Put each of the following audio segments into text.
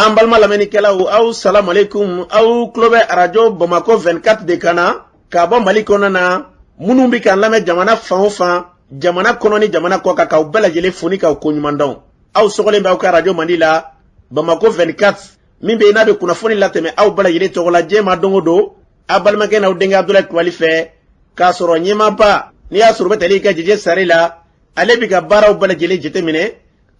an balma lamɛnnikɛlaw aw salamu alaikum aw tulo bɛ arajo Bamako 24 de kan na ka bɔ Mali kɔnɔ na minnu bɛ k'an lamɛn jamana fan o fan jamana kɔnɔ ni jamana kɔ kan k'aw bɛɛ lajɛlen fo ni k'aw koɲuman dɔn aw sɔgɔlen bɛ aw ka arajo Mandi la Bamako 24 min bɛ yen n'a bɛ kunnafoni latɛmɛ aw bɛɛ lajɛlen tɔgɔ la diɲɛ ma don o don a balimakɛ n'aw denkɛ Abdulaye Kulibali fɛ k'a sɔrɔ ɲɛmaaba n'i y'a sɔrɔ o bɛ tali i ka jɛjɛ sari la ale bɛ ka baaraw bɛɛ lajɛlen jateminɛ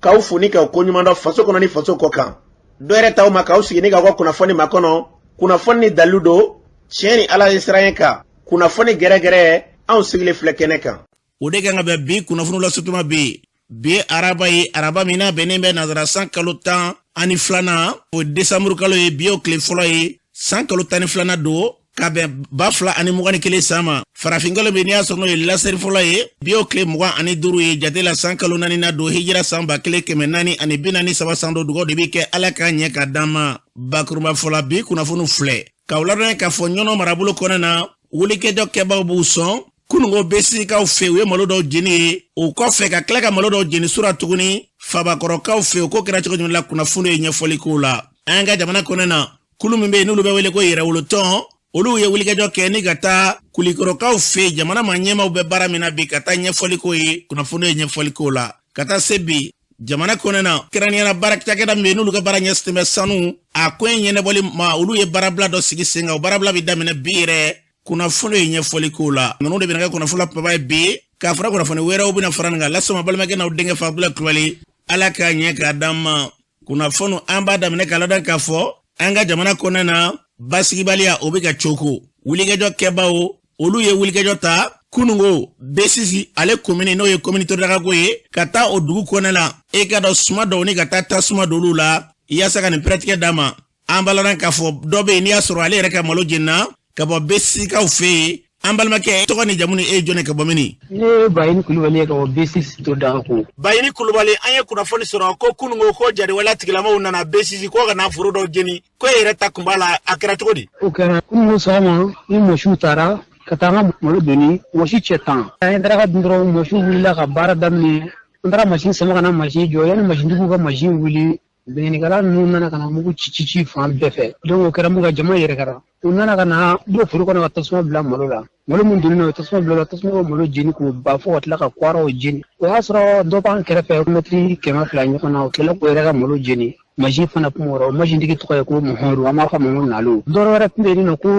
k'aw fo ni k'aw koɲuman dɔn faso kɔnɔ ni faso kɔ kan dɔ yɛrɛ t'aw ma k'aw sigi ni k'aw ka kunnafoni ma kɔnɔ kunnafoni ni dalilu don tiɲɛ ni Ala ye siran kan kunnafoni gɛrɛgɛrɛ anw sigilen filɛ kɛnɛ kan o de kan ka bɛn bi kunnafoni lasutuma bi araba ye araba min n'a bɛnnen bɛ nazara san kalo 12 o desanburu kalo ye bi o tile fɔlɔ ye san kalo 12 don ka bɛn 2021 san ma farafin kalo bɛ n'i y'a sɔrɔ n'o ye lasɛri fɔlɔ ye bi o tile 25 ye jate la san kalo 4 don hijira san 1443 san do dugawu de bɛ kɛ Ala ka ɲɛ ka d'an ma bakuruba fɔla bi kunnafoni filɛ k'aw ladɔn k'a fɔ ɲɔnɔ marabolo kɔnɔ na wulikɛjɔ kɛbaaw b'u sɔn kunungo besikaw fɛ u ye malo dɔw jeni ye o kɔfɛ ka tila ka malo dɔw jeni sura tuguni fabakɔrɔkaw fɛ u ko kɛra cogo jumɛn la kunnafoni ye ɲɛfɔli k'o la an ka jamana kɔnɔ na kulu min bɛ yen n'olu bɛ wele ko yɛrɛwolotɔn olu ye wulikɛjɔ kɛ ni ka taa kulikɔrɔkaw fɛ jamana ma ɲɛmaw bɛ baara min na bi ka taa ɲɛfɔli k'o ye kunnafoni ye ɲɛfɔli k'o la ka taa se bi jamana kɔnɔ na kɛrɛnkɛrɛnnenya baara cakɛda min bɛ yen n'olu ka baara ɲɛsinnen bɛ sanu a ko in ɲɛnɛbɔli ma olu ye baarabila dɔ sigi sen kan o baarabila bɛ daminɛ bi yɛrɛ kunnafoni ye ɲɛfɔli k'o la ninnu de bɛna kɛ kunnafoni papa ye bi k'a fara kunnafoni wɛrɛw bɛna fara nin kan lasɔma balimakɛ n'aw denkɛ fa Abdulaye Kulibali Ala k'a ɲɛ k'a d'an ma kunnafoni an b'a daminɛ k'a ladan k'a fɔ an ka jamana kɔnɔ na basigibaliya o bɛ ka coko wulikɛjɔ kɛbaaw olu ye wulikɛjɔ ta kunungo besisi ale komini n'o ye komini Torodakago ye ka taa o dugu kɔnɔ la e ka dɔn suma dɔw ni ka taa tasuma dɔw la yaasa ka nin pɛrɛtigɛ d'a ma an b'a ladan k'a fɔ dɔ bɛ yen n'i y'a sɔrɔ ale yɛrɛ ka malo jenina ka bɔ besikaw fɛ yen an balimakɛ tɔgɔ ni jamu ni e jɔn ka bɔ mini ne Bayini Kulibali ye ka bɔ besisi Torodakago Bayini Kulibali an ye kunnafoni sɔrɔ ko kunungo ko jariwala tigilamaw nana besisi ko ka na foro dɔw jeni ko e yɛrɛ ta kun b'a la a kɛra cogo di o kɛra kunungo sɔgɔma ni mɔsiw taara ka taa an ka malo doni mɔsi cɛ 10 an taara ka dun dɔrɔn mɔsiw wulila ka baara daminɛ an taara masin sama ka na masin jɔ yanni masintigiw ka masin wuli bɛnnikɛla ninnu nana ka na mugu ci fan bɛɛ fɛ donc o kɛra mun ka jama yɛrɛ kɛra u nana ka na bɔ foro kɔnɔ ka tasuma bila malo la malo min donni na tasuma bila tasuma ka malo jeni k'o ba fo ka tila ka kwaraw jeni o y'a sɔrɔ dɔ b'an kɛrɛfɛ mɛtiri 200 ɲɔgɔn na o tila k'o yɛrɛ ka malo jeni masin fana kun wɔrɔ masintigi tɔgɔ ye ko Muhamadu an b'a fɔ a ma ko Nalo dɔ wɛrɛ tun bɛ yen nɔ ko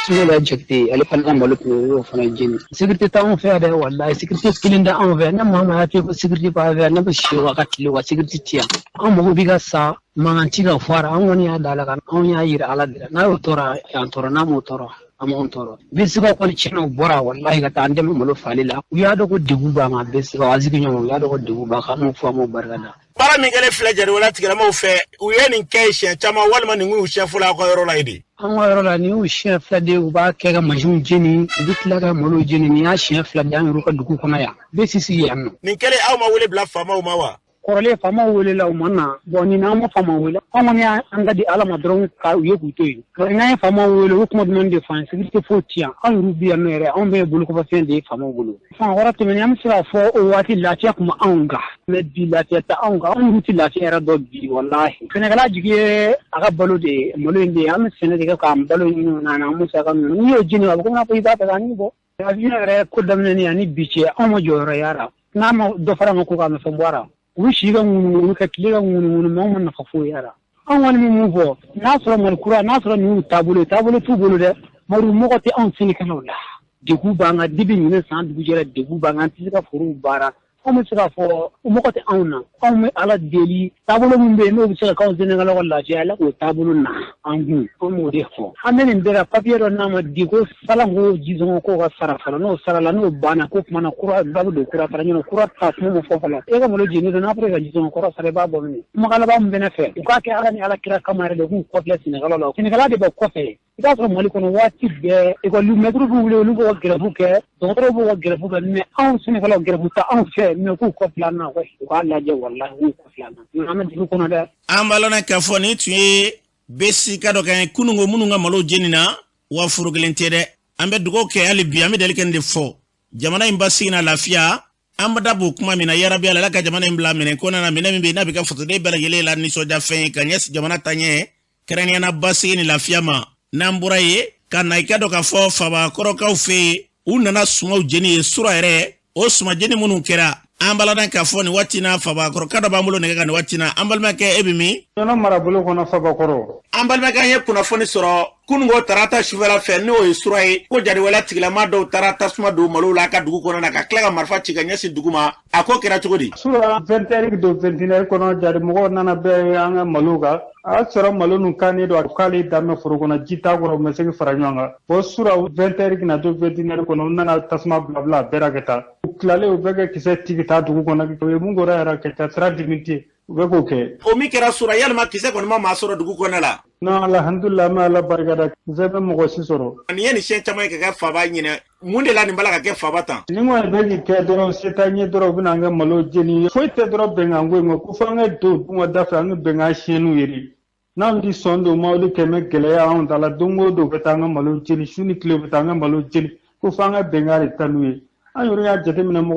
Sumala Jakite ale fana ka malo kun y'o fana jeni sécurité t'anw fɛ dɛ walayi sécurité kelen tɛ anw fɛ ne Muhamadu y'a fɔ ko sécurité b'a fɛ ne bɛ si wa ka tile wa sécurité ti yan an mago bɛ ka sa mankan ci ka fɔ an kɔni y'a da la kan anw y'a yira Ala de la n'a y'o tɔɔrɔ y'an tɔɔrɔ n'a m'o tɔɔrɔ an m'anw tɔɔrɔ besikaw kɔni tiɲɛna u bɔra walayi ka taa an dɛmɛ malo fali la u y'a dɔn ko degun b'an kan besikaw a sigi ɲɔgɔn u y'a dɔn ko degun b'an kan an m'o fɔ an m'o barika da baara min kɛlen filɛ jariwala tigilamaw fɛ u ye nin kɛ siɲɛ caman walima nin y'u siɲɛ fɔlɔ aw ka yɔrɔ la ye de an ka yɔrɔ la nin y'u siɲɛ 2 de u b'a kɛ ka masinw jeni u bɛ tila ka malo jeni nin y'a siɲɛ 2 de an yɛrɛ ka dugu kɔnɔ yan besisi yan nɔ nin kɛlen aw ma wele bila faamaw ma wa kɔrɔlen faamaw welela u ma na bon nin an ma faamaw wele an kɔni y'an ka di Ala ma dɔrɔn ka u ye k'u to yen n'an ye faamaw wele u kuma dumuni de fɔ an ye sécurité foyi ti yan an yɛrɛ bi yan nɔ yɛrɛ anw bɛɛ ye bolokɔfɛfɛn de ye faamaw bolo fan wɛrɛ tɛmɛnen an bɛ se k'a fɔ o waati lafiya kun bɛ anw kan mais bi lafiya tɛ anw kan anw yɛrɛ tɛ lafiya yɛrɛ dɔn bi walahi sɛnɛkɛla jigi ye a ka balo de ye malo in de ye an bɛ sɛnɛ de kɛ k'an balo ɲini na an musaka ninnu n'i y'o jeni a bɛ komi n'a fɔ i b'a fɛ k'a ɲi bɔ avion yɛrɛ ko daminɛ ani bi cɛ anw ma jɔyɔrɔ y'a la n'a ma dɔ fara an ka ko k'a nɔfɛ bɔra u si ka ŋunuŋunu ka tile ka ŋunuŋunu ma anw ma nafa foyi y'a la an kɔni bɛ mun fɔ n'a sɔrɔ malikura n'a sɔrɔ nin y'u taabolo t'u bolo dɛ mɔgɔ tɛ anw sɛnɛkɛlaw la degun b'an kan dibi ɲinɛ san dugujɛra degun b'an kan an tɛ se ka forow baara anw bɛ se k'a fɔ mɔgɔ tɛ anw na anw bɛ Ala deli taabolo min bɛ yen n'o bɛ se ka k'anw sɛnɛkɛlaw ka lafiya Ala k'o taabolo na an kun an b'o de fɔ an bɛ nin bɛɛ la papier dɔ n'a ma di ko salan ko jisɔngɔ ko ka sara fɔlɔ n'o sarala n'o banna ko tuma na kura ba bɛ don kura fara ɲɔgɔn kura ta kuma ma fɔ fɔlɔ e ka malo jeni don n'a fɔra e ka jisɔngɔ kɔrɔ sara i b'a bɔ minɛ kumakan laban min bɛ ne fɛ u k'a kɛ Ala ni Ala kira kama yɛrɛ de k'u kɔfilɛ sɛnɛkɛlaw la sɛnɛkɛla de bɛ kɔfɛ i b'a sɔrɔ Mali kɔnɔ waati bɛɛ ekɔli mɛtiriw b'u wele olu b'u ka gɛrɛfu kɛ dɔgɔtɔrɔw b'u ka gɛrɛfu kɛ mais anw sɛnɛkɛlaw gɛrɛfu ta anw fɛ mais k'u kɔfilɛ an na u k'a lajɛ walahi k'u kɔfilɛ an na an bɛ dugu kɔnɔ dɛ an b'a lɔn k'a fɔ nin tun ye besika dɔ kan kunungo minnu ka malo jeni na wa foro kelen tɛ dɛ an bɛ dugawu kɛ hali bi an bɛ deli kɛ nin de fɔ jamana in basigi na lafiya Ambada bu kuma mina yarabi ala ka jamana imbla minen kona na mina mbi na bika foto de bela yele la ni soja fen kanyes jamana tanye kerenya na basi ni lafiama nambura ye kana ikado ka fo faba koroka ufe unana suma ujeni sura ere o suma jeni munu kera ambala dan ka fo ni watina faba koroka do bamulo ne ga ni watina ambal ma ke ebimi no marabulu kono faba koro ambal ma ga ye kuna fo ni soro kungo tarata shuvela fe ni o sura ye ko jadi wala tigla ma do tarata suma do malula ka dugu kono na ka klega marfa ciga nyasi duguma ako kera chogodi sura 20 do 29 kono jadi mo nana be anga maluga a sura malunu kani do akali damme furu kono jita goro mesegi faranyanga o sura 20 na do 29 kono nana tasma bla bla beraketa klale o bege kise tigita dugu kono ko mu gora era ke 30 minutes bego ke o mi kera sura yalma kise kono ma sura dugu kono la no alhamdulillah ma la bargada zebe mo go sisoro ni yeni shen chama ka faba nyine munde la ni bala ka ke faba tan ni mo begi ke doro setanye doro binanga malo jeni foite doro benga ngwe ko fanga do mo dafa ngi benga shenu yiri na ndi sondo mawli keme gele ya on dala dungo do betanga malo jeni shuni kle betanga malo jeni ko fanga benga ri tanuye ayuri ya jete mina mo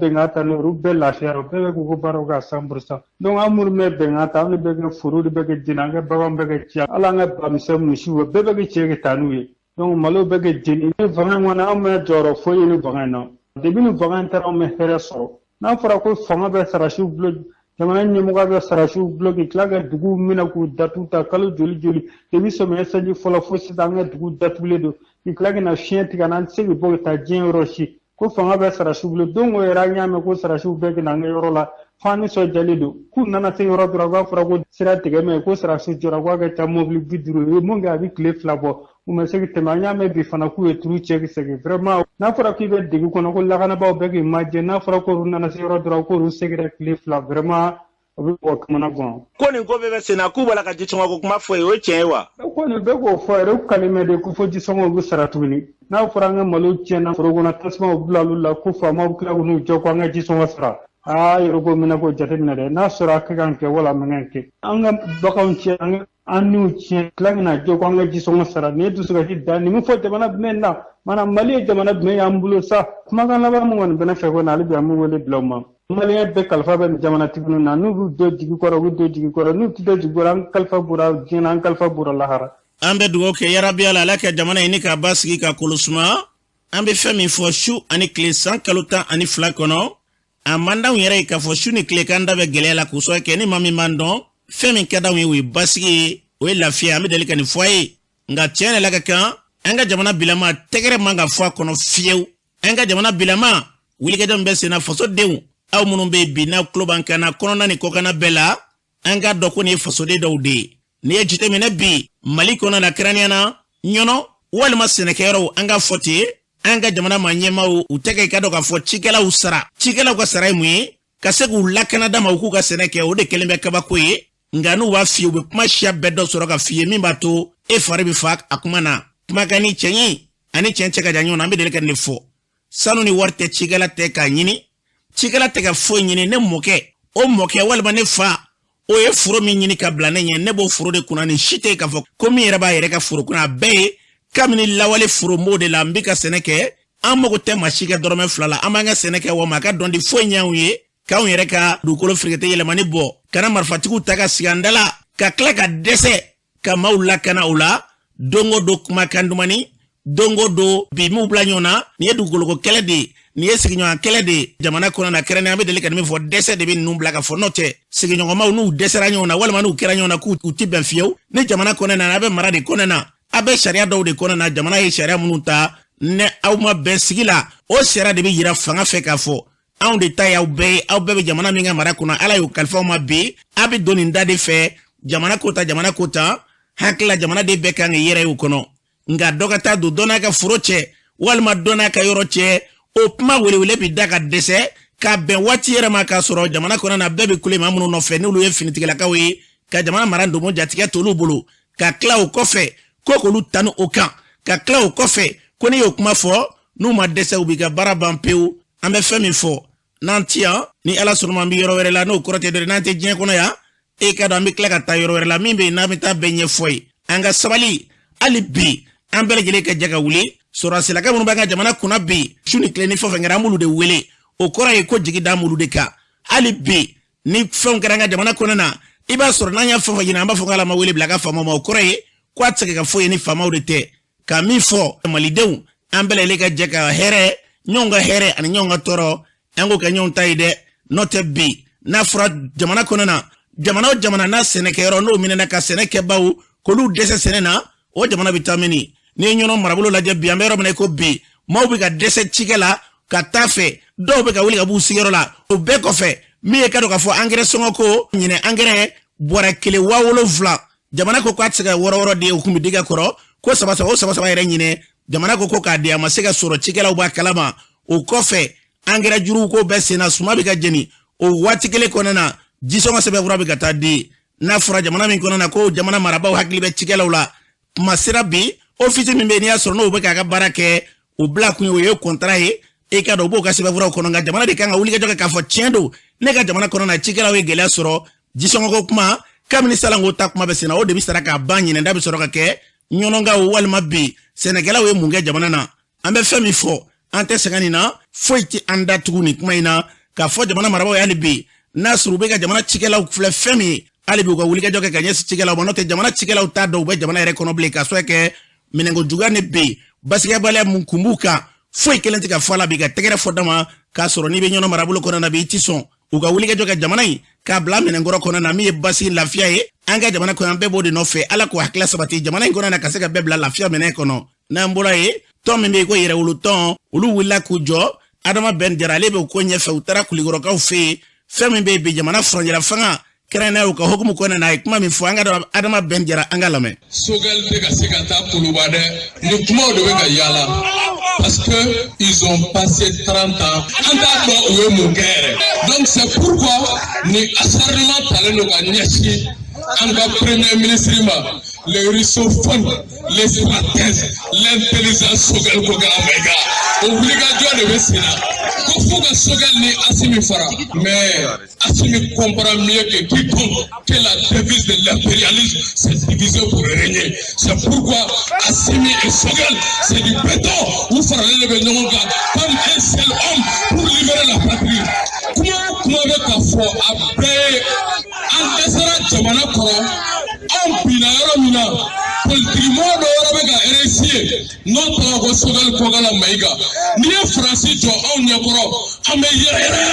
benga tanu rubbe la fero be ko baro ga 100% donc amur me benga tanu be furu de be jinanga bagam be cia ala nga bam sem mushiwo be be cie tanuye donc malo be jeni vanga wana am joro foyi ni vanga no de binu vanga tara me fere so na fara ko fanga be sarashu blog jamana nyemuga be sarashu blog klaga dugu mina ku datuta kalu joli de bi so me sanji fola fosi danga dugu datule do klaga na chien tigana segi bo ta jien roshi ko fanga be sarashu blog dongo era nyame ko sarashu be nanga yorola fani so jalido ku nana te yoro dura ga fara ko sira tigame ko sarashu jora ga ta mobile biduru mo ga bi clé flabo uma segi temanya me bi fana ku etru cheki segi vraiment na fara ki be digi kono ko lagana ba be image na fara ko nana se yoro dura ko ru segi clé flabo vraiment obi ko kamana gon ko ni go be sena ku bala ka jichwa ko kuma fo o chenwa ko ni be ko fo re kalime de ku fo jisongo gu saratuni na fara nga malo chena foro gona tasma oblalulla ku fa ma ku lagu no joko nga jisongo sara yorogo mina ko jate mina de na sura ka ganke wala mengenke anga bakaunche anga anu che klangna joko nga jisongo sara ne du suga hidda ni mu fo jamana menna mana mali jamana me ambulo sa kuma kan laba mu won bena fe ko na libi amu wole bloma mali be kalfa ben jamana tibnu na nu do jigi ko nu tido jigi ran kalfa bura jinan kalfa bura lahara ambe dugo ke yarabi ala la ke jamana ini ka basigi ka kulusma ambe femi fo shu ani kle 100 kaluta ani flakono amanda yere ka fo shu ni kle kanda be gelela ku so ke ni mami mandon femi kada wi basigi o la fia ambe delika ni foye nga tiene la ka anga jamana bilama tegere manga fo kono fiew anga jamana bilama wili ke dambe sena foso dewu aw munun be bina kloban kana kono nani kokana bela anga doko ni foso de dawde ni ejite mena bi mali kono na kraniana nyono walma senekero anga foti anga jamana manyema u tege kado ka fo chikela usara chikela ko sarai mu kasegu lakana dama uku ka seneke o de kelembe kabakwe nganu wa fi ube kuma sha bedo soro ka fiye mimbato e faribi fak akumana kuma kani chenyi ani chenche ka janyo na mbedele kan fo sanu ni warte chikela te ka nyini chikela te ka fo nyini ne moke o moke walma ne fa o ye furo min nyini ka blane nye nebo furo de kuna ni shite ka fo komi yere ba yere ka furo kuna be kamini lawale furo mode la mbika seneke amogo te mashika dorome flala amanga seneke wa maka dondi fo nyawe ka yere ka dukolo frigete yele mani bo kana marfatiku taka sigandala ka klaka dese ka maula kana ula dongo do kuma kandumani dongo do bi mu blanyona ni dukolo ko kelede ni siginyo kelede jamana kona na kerene ambe delika ni fo dese de bi numbla ka fo note siginyo ma nu dese ranyona wala manu keranyona ku utiben fiew ni jamana kona na abe marade kona na abe sharia daw de kona na jamana ye sharia mununta ne awma be sigila o sharia de bi yira fanga fe ka fo aw de tay aw be jamana minga mara kuna ala yo kalfa ma bi abi doni ndade fe jamana kota hakla jamana de be kan yere yo kono nga dogata do dona ka furoche walma dona ka yoroche o pma wele bi daga dese ka ben wati yere ma ka soro jamana kona na bebe kule mamunu no fe ni lu ye finitigala ka we ka jamana marando mo jatike to lu bulu ka klaw kofe koko lu tanu okan ka klaw kofe koni yo kuma fo nu ma dese ubiga baraban peu ambe femi fo nantia ni ala surma mbi yoro were la no korote de nante jien kono ya e ka do ambi klaka ta yoro were la mimbe na mita benye foy anga sabali ali bi ambele gele ka jaga wuli sura sila ka munba jamana kuna bi shuni kleni fo fengara mulu de wele o kora ye ko jigi da mulu de ka ali bi ni fɛnw kɛra nga jamana kɔnɔ na i b'a sɔrɔ n'an y'a fɛn fɛn ɲini an b'a fɔ k'ala ma wele bila ka faamaw ma o kɔrɔ ye ko a tɛ se ka fɔ ye ni faamaw de tɛ ka min fɔ malidenw an bɛɛ lajɛlen ka jɛ ka hɛrɛ ɲɔgɔn ka hɛrɛ ani ɲɔgɔn ka tɔɔrɔ an k'o kɛ ɲɔgɔn ta ye dɛ n'o tɛ bi n'a fɔra jamana kɔnɔ na jamana o jamana n'a sɛnɛkɛyɔrɔ n'o minɛna ka sɛnɛ kɛbaw k'olu dɛsɛ sɛnɛ na o jamana bɛ taa mini n'i ye ɲɔgɔn marabolo lajɛ bi an bɛ yɔrɔ min na ko bi maaw bɛ ka dɛsɛ cikɛ la ka taa fɛ dɔw bɛ ka wuli ka b'u sigiyɔrɔ la o bɛɛ kɔfɛ min ye ka dɔn k'a fɔ angɛrɛ sɔngɔ ko ɲinɛ angɛrɛ bɔrɛ 7,000 jamana ko k'a tɛ se ka wɔɔrɔ di o kun bɛ digi kɔrɔ ko saba yɛrɛ ɲinɛ jamana ko k'a di a ma se ka sɔrɔ cikɛlaw b'a kalama o kɔfɛ angɛrɛ juruw ko bɛɛ senna suma bɛ ka jeni o waati kelen kɔnɔna na jisɔngɔ sɛbɛnfura bɛ ka taa di n'a fɔra jamana min kɔnɔ na ko jamana marabaw hakili bɛ cikɛlaw la kuma sera bi office min bɛ n'i y'a sɔrɔ n'o bɛ k'a ka baara kɛ o bila kun ye o ye contrat ye e ka dɔn o b'o ka sɛbɛnfuraw kɔnɔ nka jamana de kan ka wuli ka jɔ k'a fɔ tiɲɛ don ne ka jamana kɔnɔ na cikɛlaw ye gɛlɛya sɔrɔ jisɔngɔko kuma kabini salanko ta kuma bɛ senna o de bɛ sara k'a ban ɲinɛnda bɛ sɔrɔ ka kɛ ɲɔnɔngaw walima bi sɛnɛkɛlaw ye mun kɛ jamana na an bɛ fɛn min fɔ an tɛ sɛgɛn nin na foyi tɛ an da tugu nin kuma in na k'a fɔ jamana marabaw ye hali bi n'a sɔrɔ u bɛ ka jamana cikɛlaw filɛ fɛn min ye hali bi u ka wulikajɔ kɛ ka ɲɛsin cikɛlaw ma n'o tɛ jamana cikɛlaw t'a dɔn u bɛ jamana yɛrɛ kɔnɔ bilen k'a sɔrɔ kɛ minɛnko juguya ni bi basigɛbaliya mun kun b'u kan foyi kelen tɛ ka fɔ a la bi ka tɛgɛrɛ fɔ dama k'a sɔrɔ n'i bɛ ɲɔnɔ marabolo kɔnɔ na bi i ti sɔn u ka wulikajɔ kɛ jamana in k'a bila minɛnkɔrɔ kɔnɔ na min ye basigi lafiya ye an ka jamana kɔnɔ an bɛɛ b'o de nɔfɛ ala k'o hakilila sabati jamana in kɔnɔ na ka se ka bɛɛ bila lafiya minɛn kɔnɔ n'an bɔra ye tɔn min bɛ yen ko yɛrɛwolo tɔn olu wulila k'u jɔ adama bɛn jara ale bɛ o ko ɲɛfɛ u taara kulikɔrɔkaw fɛ yen fɛn min bɛ yen bi jamana furancɛla fanga kɛrɛnkɛrɛnnenya u ka hukumu kɔnɔ na a ye kuma min fɔ an ka dɔn adama bɛn jara an ka lamɛn. Sogɛl tɛ ka se ka taa kuluba dɛ ni kumaw de bɛ ka yaala parce que ils ont passé 30 ans an t'a dɔn u ye mun kɛ yɛrɛ donc c'est pourquoi ni acharnement talen don ka ɲɛsin an ka premier ministre ma les russophones les stratèges l'intelligence Sogɛl ko kɛra Mayiga o wulikajɔ de bɛ sen na ko fo ka Sogɛl ni Asimi fara mais Asimi comprend mieux que quiconque que la devise de l'impérialisme c'est diviser pour régner. C'est pourquoi Asimi et Sogɛl c'est du béton ou faralen de bɛ ɲɔgɔn kan comme un seul homme pour libérer la patrie. Kuma bɛ ka fɔ a bɛɛ an dɛsɛra jamana kɔrɔ anw binna yɔrɔ min na politikimɔgɔ dɔ yɔrɔ bɛ ka réussir n'o tɔgɔ ko Sogɛl Kɔkala Mayiga n'i ye Faransi jɔ anw ɲɛkɔrɔ an bɛ yɛrɛyɛrɛ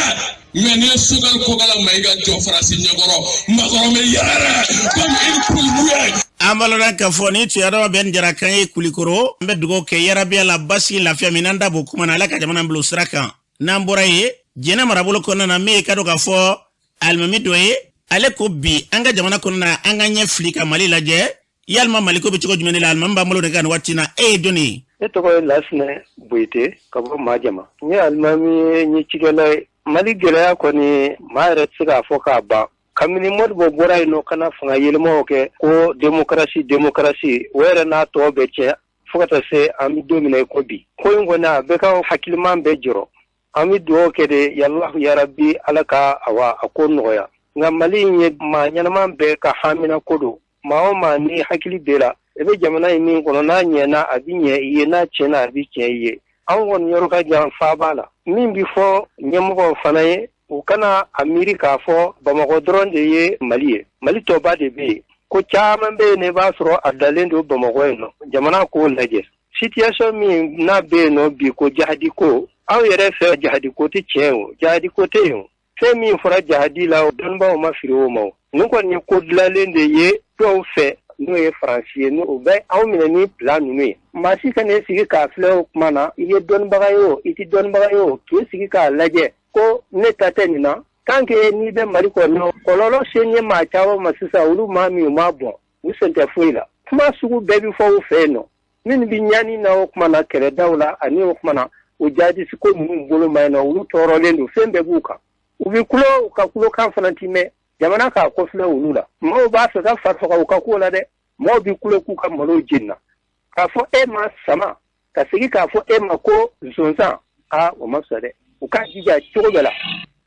mais n'i ye Sogɛl Kɔkala Mayiga jɔ Faransi ɲɛkɔrɔ makɔrɔ bɛ yɛrɛyɛrɛ comme une poule. an balola k'a fɔ ni tun ye adama bɛn jara kan ye kulikoro an bɛ dugawu kɛ yarabiya la basigi lafiya min n'an da b'o kuma na ala ka jamana bila o sira kan n'an bɔra ye jɛnɛ marabolo kɔnɔna na min ye ka dɔn k'a fɔ alimami dɔ ye ale ko bi an ka jamana kɔnɔna na an ka ɲɛ fili ka Mali lajɛ yalima Mali ko bɛ cogo jumɛn de la alimami b'an bolo de ka nin waati na e ye jɔnni ye. Ne tɔgɔ ye Lasinɛ Boyite ka bɔ Majama. N ye alimami ye n ye cikɛla ye. Mali gɛlɛya kɔni maa yɛrɛ tɛ se k'a fɔ k'a ban. Kabini Modibo bɔra yen nɔ kana fanga yɛlɛmaw kɛ ko démocratie o yɛrɛ n'a tɔ bɛɛ cɛ fo ka taa se an bɛ don min na i ko bi. Ko in kɔni a bɛɛ ka hakiliman bɛɛ jɔrɔ. An bɛ dugawu kɛ de yalahu yarabi ala ka a ko nɔgɔya. Nka Mali in ye maa ɲɛnaman bɛɛ ka hamina ko don. Maa o maa ni hakili bɛ la i bɛ jamana in min kɔnɔ n'a ɲɛna a bɛ ɲɛ i ye n'a tiɲɛna a bɛ tiɲɛ i ye. Anw kɔni yɔrɔ ka jan fa b'a la. Min bɛ fɔ ɲɛmɔgɔw fana ye u kana a miiri k'a fɔ Bamakɔ dɔrɔn de ye Mali ye. Mali tɔba de bɛ yen. Ko caman bɛ yen ne b'a sɔrɔ a dalen don Bamakɔ yen nɔ. Jamana k'o lajɛ. Situation min n'a bɛ yen nɔ bi ko jahadi ko aw yɛrɛ fɛ jahadi ko tɛ tiɲɛ o jahadi ko tɛ yen o. Fɛn min fɔra jahadi la o dɔnnibaaw ma fili o ma o. Nin kɔni ye ko dilanlen de ye dɔw fɛ n'o ye Faransi ye o bɛ anw minɛ ni plan ninnu ye. Maa si kan'i sigi k'a filɛ o kuma na i ye dɔnnibaga ye o i tɛ dɔnnibaga ye o k'i sigi k'a lajɛ ko ne ta tɛ nin na tant que n'i bɛ Mali kɔnɔ kɔlɔlɔ se ye maa caman ma sisan olu maa min u m'a bɔn u sen tɛ foyi la. Kuma sugu bɛɛ bɛ fɔ u fɛ yen nɔ minnu bɛ ɲani na o kuma na kɛlɛdaw la ani o kuma na o jadisi ko ninnu bolo ma yen nɔ olu tɔɔrɔlen don fɛn bɛɛ b'u kan. U bɛ kulo u ka kulokan fana ti mɛn jamana k'a kɔfilɛ olu la. Maaw b'a fɛ ka fari faga u ka ko la dɛ. Maaw bɛ kulo k'u ka malo jeni na. K'a fɔ e ma sama ka segin k'a fɔ e ma ko zonzan o ma fisa dɛ. U ka jija cogo bɛɛ la.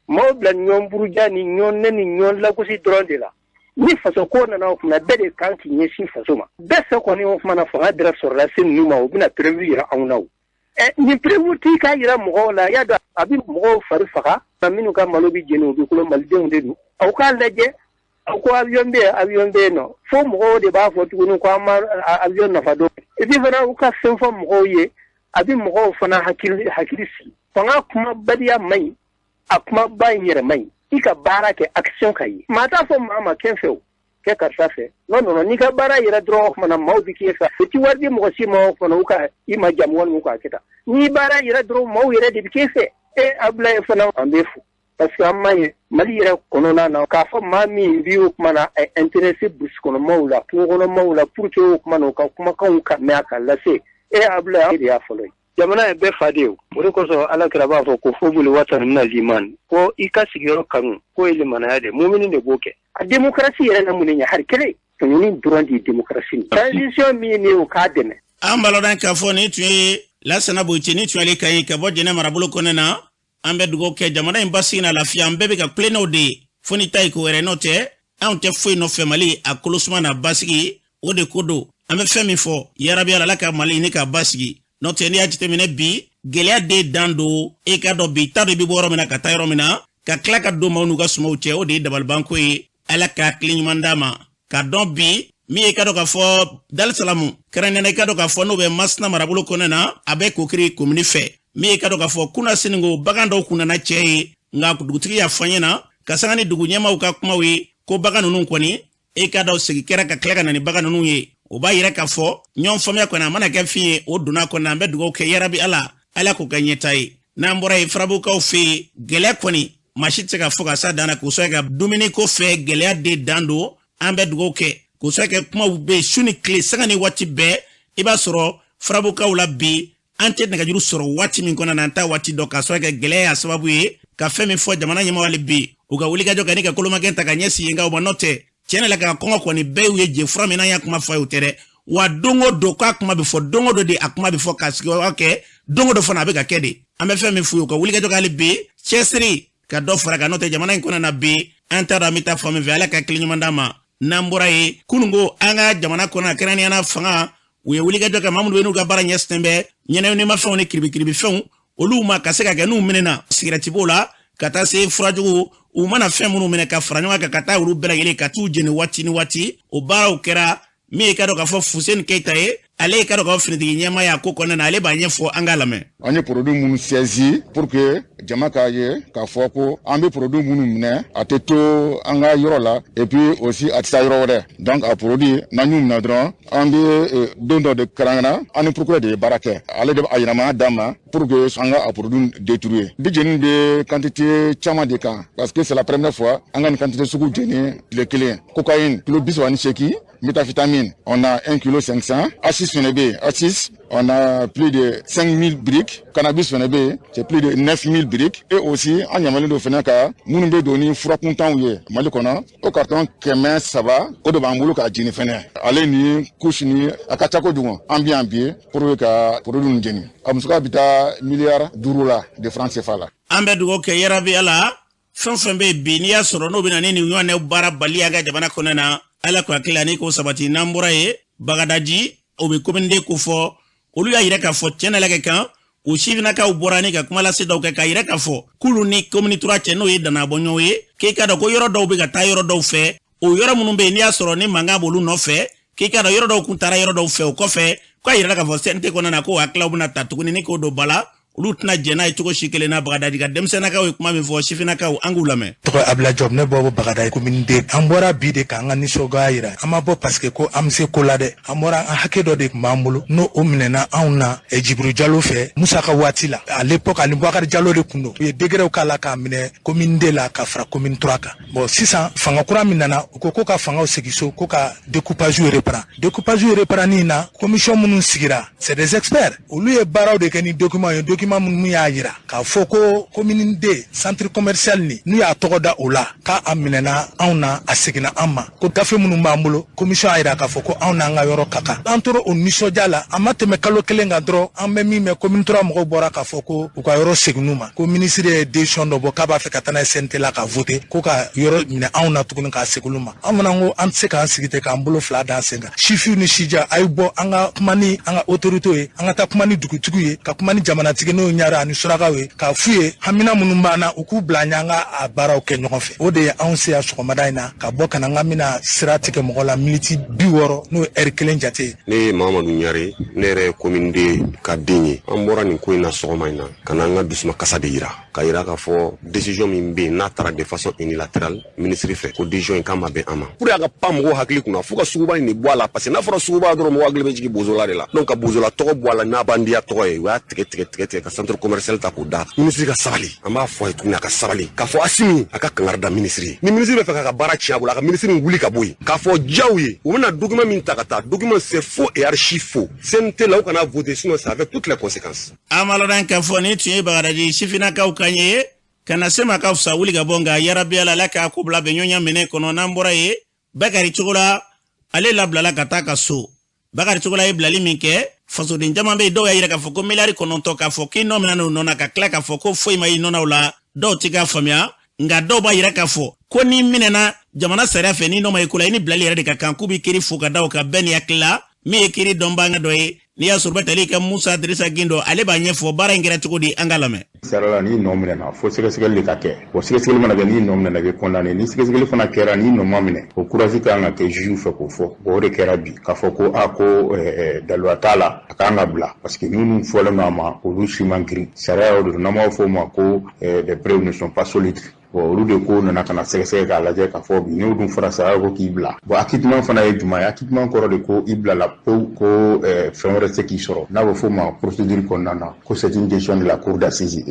Maaw bila ɲɔgɔn buruja ni ɲɔgɔn nɛ ni ɲɔgɔn lagosi dɔrɔn de la. Ni faso ko nana o kumana bɛɛ de kan k'i ɲɛsin faso ma. Bɛɛ fɛ kɔni o kumana fanga dɛrɛ sɔrɔla se ninnu ma u bɛna prévu yira anw na o. ni prevuti ka yira mɔgɔw la ya da abi mɔgɔw fari faga minnu ka malo bi jeni u bi kulo malidenw de do aw ka lajɛ aw ko avion bɛ no fo mɔgɔw de b'a fɔ tuguni ko ama avion nafa do et puis fana u ka fɛn fɔ mɔgɔw ye abi mɔgɔw fana hakili si fanga kuma badiya mai a kuma ba in yɛrɛ mai I ka baara kɛ action ka ye maa t'a fɔ maa ma kɛn fɛ o kɛ karisa fɛ non n'i ka baara yɛrɛ dɔrɔn o kumana maaw bi k'e fɛ o ti wari di mɔgɔ si ma o kumana u ka I ma jamu walima u k'a kɛ tan n'i baara yɛrɛ dɔrɔn maaw yɛrɛ de bi k'e fɛ Abdoulaye fana an bɛ fo parce que an m'a ye Mali yɛrɛ kɔnɔna na k'a fɔ maa min bi o kumana a intéressé burusi kɔnɔmaw la kungo kɔnɔmaw la pour que o kumana u ka kumakanw ka mɛn a ka lase Abdoulaye de y'a fɔlɔ ye jamana ye bɛɛ fa de o de kosɔn Alakira b'a fɔ ko fo boli watan mina liman ko I ka sigiyɔrɔ kanu ko ye limanaya de mumini de b'o kɛ a démocratie yɛrɛ na mun ye hari kelen tɔɲɔni dɔrɔn de démocratie transition min ye o k'a dɛmɛ an balodan k'a fɔ ni tun ye Lassana Boyite ni tun ale ka ɲi ka bɔ Jɛnɛ marabolo kɔnɔ na an bɛ dugawu kɛ jamana in basigi na lafiya an bɛɛ bɛ ka kulenɛw de ye fo ni ta ye ko wɛrɛ n'o tɛ anw tɛ foyi nɔfɛ Mali a kolosuma na basigi o de ko don an bɛ fɛn min fɔ yarabi Ala ka Mali ni ka basigi n'o tɛ n'i y'a jateminɛ bi gɛlɛya de dan don e ka dɔn bi ta dɔ bɛ bɔ yɔrɔ min na ka taa yɔrɔ min na ka tila ka don maaw n'u ka sumaw cɛ o de ye dabalibanko ye Ala ka hakili ɲuman d'a ma ka dɔn bi min ye ka dɔn k'a fɔ Darisalamu kɛrɛnkɛrɛnnen ka dɔn k'a fɔ n'o bɛ Masina marabolo kɔnɔ na a bɛ Kokiri komini fɛ min ye ka dɔn k'a fɔ kunna siniŋo bagan dɔw kun nana cɛ ye nka dugutigi y'a fɔ an ɲɛna ka sanga ni dugu ɲɛmaaw ka kumaw ye ko bagan ninnu kɔni e ka dɔn sigi kɛra ka tila ka na ni bagan ninnu ye o b'a yɛrɛ k'a fɔ ɲɔgɔn faamuya kɔni a mana kɛ fin ye o donna kɔni an bɛ dugawu kɛ yarabi Ala k'o ka ɲɛta ye n'an bɔra ye farabukaw fɛ yen gɛlɛya kɔni maa si tɛ se ka fɔ ka sa dan na k'o sɔrɔ ka dumuni ko fɛ gɛlɛya de dan don an bɛ dugawu kɛ k'o sɔrɔ kɛ kumaw bɛ yen su ni tile sanga ni waati bɛɛ I b'a sɔrɔ farabukaw la bi an tɛ nɛgɛjuru sɔrɔ waati min kɔnɔ na an ta waati dɔ k'a sɔrɔ kɛ gɛlɛya y'a sababu ye ka fɛn min fɔ jamana ɲɛmɔgɔ hali bi u ka wulikajɔ ka ni ka kolomagɛn ta ka ɲɛsin yen nka o ma n'o tɛ tiɲɛ la ka kɔngɔ kɔni bɛɛ y'u ye je fura min n'an y'a kuma fɔ ye o tɛ dɛ wa dongo do k'a kuma bɛ fɔ dongo do de a kuma bɛ fɔ k'a sigiyɔrɔ kɛ dongo do fana a bɛ ka kɛ de an bɛ fɛn min f'u ye u ka wulikajɔ hali bi cɛsiri ka dɔ fara kan n'o tɛ jamana in kɔnɔ na bi an t'a dɔn an bɛ taa fan min fɛ Ala ka hakili ɲuman d'an ma n'an bɔra ye kunungo an ka jamana kɔnɔ kɛrɛnkɛrɛnnenya na fanga u ye wulikajɔ kɛ maa minnu bɛ n'u ka baara ɲɛsinnen bɛ ɲɛnɛminimafɛnw ni kiribikiribifɛnw olu ma ka se ka kɛ n'u minɛna sigɛrɛti b'o la ka taa se furajugu u mana fɛn minnu minɛ ka fara ɲɔgɔn kan ka taa olu bɛɛ lajɛlen ka t'u jeni waati ni waati o baaraw kɛra min ye ka dɔn k'a fɔ Fuseni Keyita ye ale ye ka dɔn k'a fɔ finitigi ɲɛmaaya ko kɔnɔna na ale b'a ɲɛfɔ an k'a lamɛn an ye produit minnu saisi pour que jama k'a ye k'a fɔ ko an bɛ produit minnu minɛ a tɛ to an ka yɔrɔ la et puis aussi a tɛ taa yɔrɔ wɛrɛ donc a produit n'an y'u minɛ dɔrɔn an bɛ don dɔ de kɛrɛnkɛrɛn an ni procureur de ye baara kɛ ale de bɛ a yɛlɛma d'an ma pour que an ka a produit détruire bi jeni bɛ quantité caman de kan parce que c'est la première fois an ka nin quantité sugu jeni tile kelen cocaïne kilo 38 méthamphétamine, on a 1,5 kg. H6 FNB, H6, on a plus de 5000 briques. Cannabis FNB, c'est plus de 9000 briques. Et aussi, en Yamale de Fenaka, nous nous donnons froid content ou Malikona, au carton Kemen Saba, au de Bambolo ka Jini Fene. Allez ni, couche ni, à Kachako Douan, ambien bien, pour le cas, pour le Jini. Amsuka bita milliards d'euros de francs CFA là. Ambe dugo ke yarabi ala, fɛn bɛ bi n'i y'a sɔrɔ n'o bɛ na ni nin ɲɔgɔn na baara bali an ka jamana kɔnɔ na Ala ko hakili ani ko sabati n'an bɔra ye Bagadaji o bɛ kominde ko fɔ olu y'a yira k'a fɔ tiɲɛ na lagɛ kan o sifinakaw bɔra ni ka kuma lase dɔw kɛ k'a yira k'a fɔ k'olu ni komini tura cɛ n'o ye danabɔɲɔgɔnw ye k'i ka dɔn ko yɔrɔ dɔw bɛ ka taa yɔrɔ dɔw fɛ o yɔrɔ minnu bɛ yen n'i y'a sɔrɔ ni mankan b'olu nɔfɛ k'i ka dɔn yɔrɔ dɔw kun taara yɔrɔ dɔw fɛ o kɔfɛ k'a yira k'a fɔ CNT kɔnɔna na ko hakilaw bɛna ta tuguni ni k'o don bala olu tɛna jɛ n'a ye cogo si kelen na Bagadaji ka denmisɛnnakaw ye kuma min fɔ sifinnakaw an k'u lamɛn. Tɔgɔ Abla Job ne bɔ Bagadaji commune de an bɔra bi de k'an ka nisɔngoya yira an ma bɔ parce que ko an bɛ se ko la dɛ an bɔra an hakɛ dɔ de tun b'an bolo n'o o minɛna anw na Djibru Jalo fɛ Musa ka waati la à l'époque Ali Boubacar Jalo de tun don u ye degré k'a la k'a minɛ commune de la ka fara commune 3 kan bon sisan fanga kura min nana u ko ka fangaw segin so ko ka découpage reprend nin na commission minnu sigira c'est des experts olu ye baaraw de kɛ ni document document mun y'a yira k'a fɔ ko commune D centre commercial ni n'u y'a tɔgɔ da o la k'a minɛna anw na a seginna an ma ko gafe minnu b'an bolo commission a yira k'a fɔ ko anw n'an ka yɔrɔ ka kan an tora o nisɔndiya la a ma tɛmɛ kalo kelen kan dɔrɔn an bɛ min mɛn commune 3 mɔgɔw bɔra k'a fɔ ko u ka yɔrɔ segin u ma ko ministre ye décision dɔ bɔ k'a b'a fɛ ka taa n'a ye CNT la ka voter ko ka yɔrɔ minɛ anw na tuguni k'a segin u ma an fana ko an tɛ se k'an sigi ten k'an bolo fila d'an sen kan sifiw ni sija a ye bɔ an ka kuma ni an ka autorité ye an ka taa kuma ni dugutigiw ye ka kuma ni jamanatigi n'o ɲara ani surakaw ye k'a f'u ye hamina minnu b'an na u k'u bila an ɲɛ an ka a baaraw kɛ ɲɔgɔn fɛ o de ye anw se yan sɔgɔmada in na ka bɔ ka na an ka mina sira tigɛ mɔgɔ la miniti 60 n'o ye heure 1 jate ye. Ne ye Mahamadu Ɲare ne yɛrɛ ye commune D ka den ye an bɔra nin ko in na sɔgɔma in na ka na an ka dusuma kasa de yira ka yira k'a fɔ décision min bɛ yen n'a taara de façon unilatérale ministre fɛ ko décision in kan ma bɛn an ma pour que a ka pan mɔgɔw hakili kunna fo ka suguba in de bɔ a la parce que n'a fɔra suguba dɔrɔn mɔgɔw hakili bɛ jigin bozola de la donc ka bozola tɔgɔ bɔ a la n'a b'an diya tɔgɔ ye o y'a tigɛ ka centre commercial ta k'o da ministre ka sabali an b'a fɔ a ye tuguni a ka sabali k'a fɔ Asimi a ka kangari da ministre ye ni ministre bɛ fɛ k'a ka baara tiɲɛ a bolo a ka ministre in wuli ka bɔ yen k'a fɔ diyaw ye u bɛna document min ta ka taa document c'est faux et archi faux CNT la u kana voter sinon c'est avec toutes les conséquences. Amalodan k'a fɔ ni tun ye Bagadaji sifinnakaw kan ye kana sema ka fisa wuli ka bɔ nka yarabi ala la k'a ko bila bɛ ɲɔgɔn minɛ kɔnɔ n'an bɔra ye Bakari cogo la ale labilala ka taa ka so Bakari cogo la ye bilali min kɛ fasoden caman bɛ yen dɔw y'a yira k'a fɔ ko miliyari 9 k'a fɔ k'i nɔ minɛ n'o nɔ na ka tila k'a fɔ ko foyi ma y'i nɔ na o la dɔw tɛ k'a faamuya nka dɔw b'a yira k'a fɔ ko n'i minɛna jamana sariya fɛ n'i nɔ ma ye ko la i ni bilali yɛrɛ de ka kan k'u bɛ kiiri fo ka da o kan bɛɛ ni hakili la min ye kiiri dɔnbaga dɔ ye n'i y'a sɔrɔ bɛ tali ka Musa Dirisa Gindo ale b'a ɲɛfɔ baara in kɛra cogo di an ka lamɛn. Sarala ni nɔ minɛna fo sɛgɛsɛgɛli de ka kɛ o sɛgɛsɛgɛli mana kɛ ni nɔ minɛna bɛ condamné ni sɛgɛsɛgɛli fana kɛra ni nɔ ma minɛ o courage kan ka kɛ juge fɛ k'o fɔ o de kɛra bi k'a fɔ ko ko daluya t'a la a kan ka bila parce que minnu fɔlen don a ma olu si man girin sariya y'o de n'an b'a fɔ o ma ko les preuves ne sont pas solides olu de ko nana kana sɛgɛsɛgɛ k'a lajɛ k'a fɔ bi n'o dun fɔra sariya ko k'i bila acquittement fana ye jumɛn ye acquittement kɔrɔ de ko i bilala pewu ko fɛn wɛrɛ tɛ k'i sɔrɔ n'a bɛ fɔ o ma procédure kɔnɔna na ko c'est une décision de la cour d'assises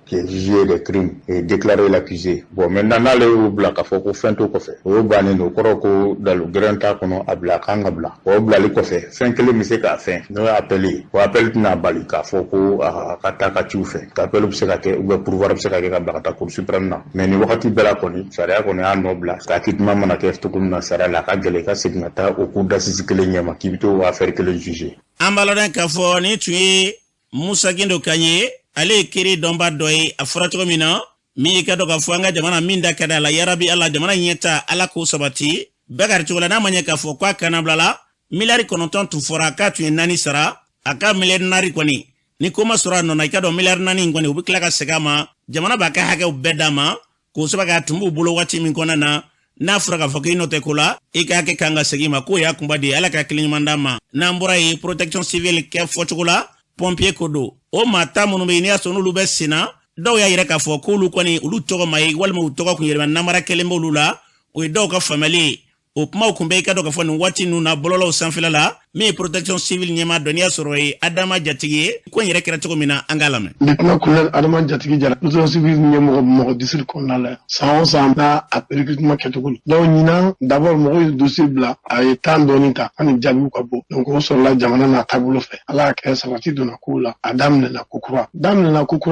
qui est jugée des crimes et déclarer l'accusé maintenant n'ale y'o bila k'a fɔ ko fɛn t'o kɔfɛ o y'o bannen don o kɔrɔ ko dalu gɛrɛn t'a kɔnɔ a bila a kan ka bila o bilali kɔfɛ fɛn kelen bɛ se k'a fɛn n'o ye appel ye o appel tɛna bali k'a fɔ ko a ka taa ka ciw fɛ appel bɛ se ka kɛ ou bien pourvoi bɛ se ka kɛ ka bila ka taa cour suprême na mais ni wagati bɛɛ la kɔni sariya kɔni y'a nɔ bila acquittement mana kɛ cogo min na sariya la a ka gɛlɛn i ka segin ka taa o cour d'assises kelen ɲɛ ma k'i bɛ t'o affaire kelen juger. An b'a lɔn k'a fɔ ni tun ye Musa Gindo kan ye ale ye kiiri dɔnba dɔ ye a fɔra cogo min na min y'i ka dɔn k'a fɔ an ka jamana min da ka d'a la yarabi ala jamana ɲɛta ala k'o sabati Bakari cogo la n'a ma ɲɛ k'a fɔ k'a kana bila la miliyari 9 tun fɔra k'a tun ye 4 sara a ka miliyari 4 kɔni ni ko ma sɔrɔ a nɔ na i ka dɔn miliyari 4 in kɔni u bɛ tila ka segin a ma jamana b'a ka hakɛw bɛɛ d'a ma k'o sɛbɛn k'a tun b'u bolo waati min kɔnɔna na n'a fɔra k'a fɔ k'i nɔ tɛ ko la i ka hakɛ kan ka segin ma k'o y'a kunba de ala ka kelen ɲuman d'a ma n'an bɔra ye protection civile kɛ fɔcogo la pompier ko don o maa ta minnu bɛ yen n'i y'a sɔrɔ n'olu bɛ sen na dɔw y'a yira k'a fɔ k'olu kɔni olu tɔgɔ ma ye walima u tɔgɔ kun yɛlɛma namara kelen b'olu la o ye dɔw ka faamuyali ye o kumaw kun bɛ i ka dɔn k'a fɔ nin waati ninnu na bɔlɔlɔw sanfɛla la min ye protection civile ɲɛma dɔn n'i y'a sɔrɔ ye Adama Jatigi ye ko in yɛrɛ kɛra cogo min na an k'a lamɛn. Lieutenant colonel Adama Jatigi jara protection civile ɲɛmɔgɔ mɔgɔ district kɔnɔna la san o san n'a a recrutement kɛcogo la donc ɲinan d'abord mɔgɔw ye dossier bila a ye temps dɔɔni ta ani jaabiw ka bɔ donc o sɔrɔla jamana n'a taabolo fɛ ala y'a kɛ sabati donna kow la a daminɛna kokura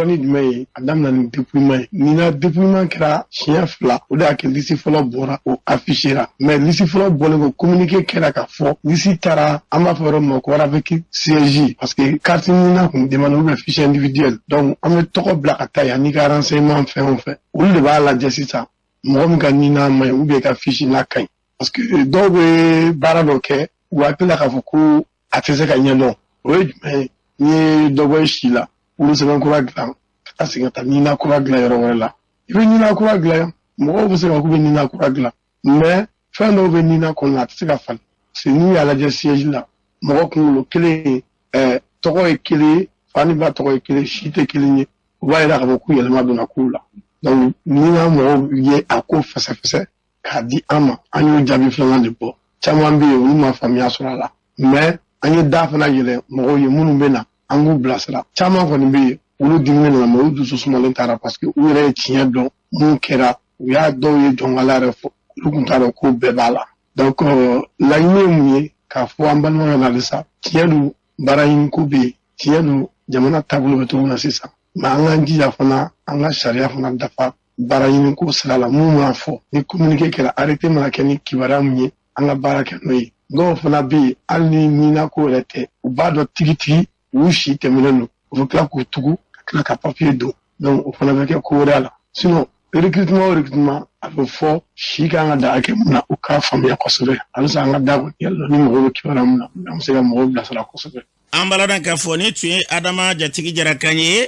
ni jumɛn ye a daminɛna ni dépouillement ye ɲinan dépouillement kɛra siɲɛ 2 o de y'a kɛ liste fɔlɔ bɔra o affichera mais liste fɔlɔ bɔlen ko communiqué kɛra ka fɔ liste taara an b'a fɔ yɔrɔ min ma ko avec siège parce que carte ɲinan kun demande ou bien fichier individuel donc an bɛ tɔgɔ bila ka taa yan n'i ka renseignement fɛn o fɛn olu de b'a lajɛ sisan mɔgɔ min ka ɲinan ma ɲi ou bien ka fiche n'a ka ɲi parce que dɔw bɛ baara dɔ kɛ u hakili la k'a fɔ ko a tɛ se ka ɲɛdɔn o ye jumɛn ye n'i ye dɔ bɔ i si la olu sɛbɛn kura dilan ka taa segin ka taa ɲinan kura dilan yɔrɔ wɛrɛ la i bɛ ɲinan kura dilan yan mɔgɔw bɛ se ka k'u bɛ ɲinan kura dilan mais fɛn dɔw bɛ ɲinan kɔnɔ a tɛ se ka falen parce que n'i y'a lajɛ siège la mɔgɔ kunkolo kelen tɔgɔ ye kelen ye fani ba tɔgɔ ye kelen si tɛ kelen ye u b'a yira k'a fɔ k'u yɛlɛma donna kow la donc ɲinan mɔgɔw ye a ko fɛsɛfɛsɛ k'a di an ma an y'o jaabi filanan de bɔ caman bɛ yen olu ma faamuya sɔrɔ a la mais an ye da fana yɛlɛ mɔgɔw ye minnu bɛ na an k'u bilasira caman kɔni bɛ yen olu diminen nana mais olu dusu sumalen taara parce que u yɛrɛ ye tiɲɛ dɔn mun kɛra u y'a dɔw ye jɔnkala yɛrɛ fɔ olu tun t'a dɔn ko bɛɛ b'a la donc laɲini ye mun ye k'a fɔ an balimaw ɲɛna halisa tiɲɛ don baara ɲini ko bɛ yen tiɲɛ don jamana taabolo bɛ cogo min na sisan mais an k'an jija fana an ka sariya fana dafa baara ɲini ko sira la mun b'a fɔ ni communiqué kɛra arrêté mana kɛ ni kibaruya min ye an ka baara kɛ n'o ye dɔw fana bɛ yen hali ni ɲina ko yɛrɛ tɛ u b'a dɔn tigitigi u si tɛmɛnen don u bɛ tila k'u tugu ka tila ka papier don donc o fana bɛ kɛ ko wɛrɛ la sinon recrutement a bɛ fɔ si kan ka da hakɛ mun na u k'a faamuya kosɛbɛ halisa an ka da kɔni yɛlɛ ni mɔgɔw bɛ kibaruya min na an bɛ se ka mɔgɔw bilasira kosɛbɛ. An baladan k'a fɔ ni tun ye Adama Jatigi Jara kan ye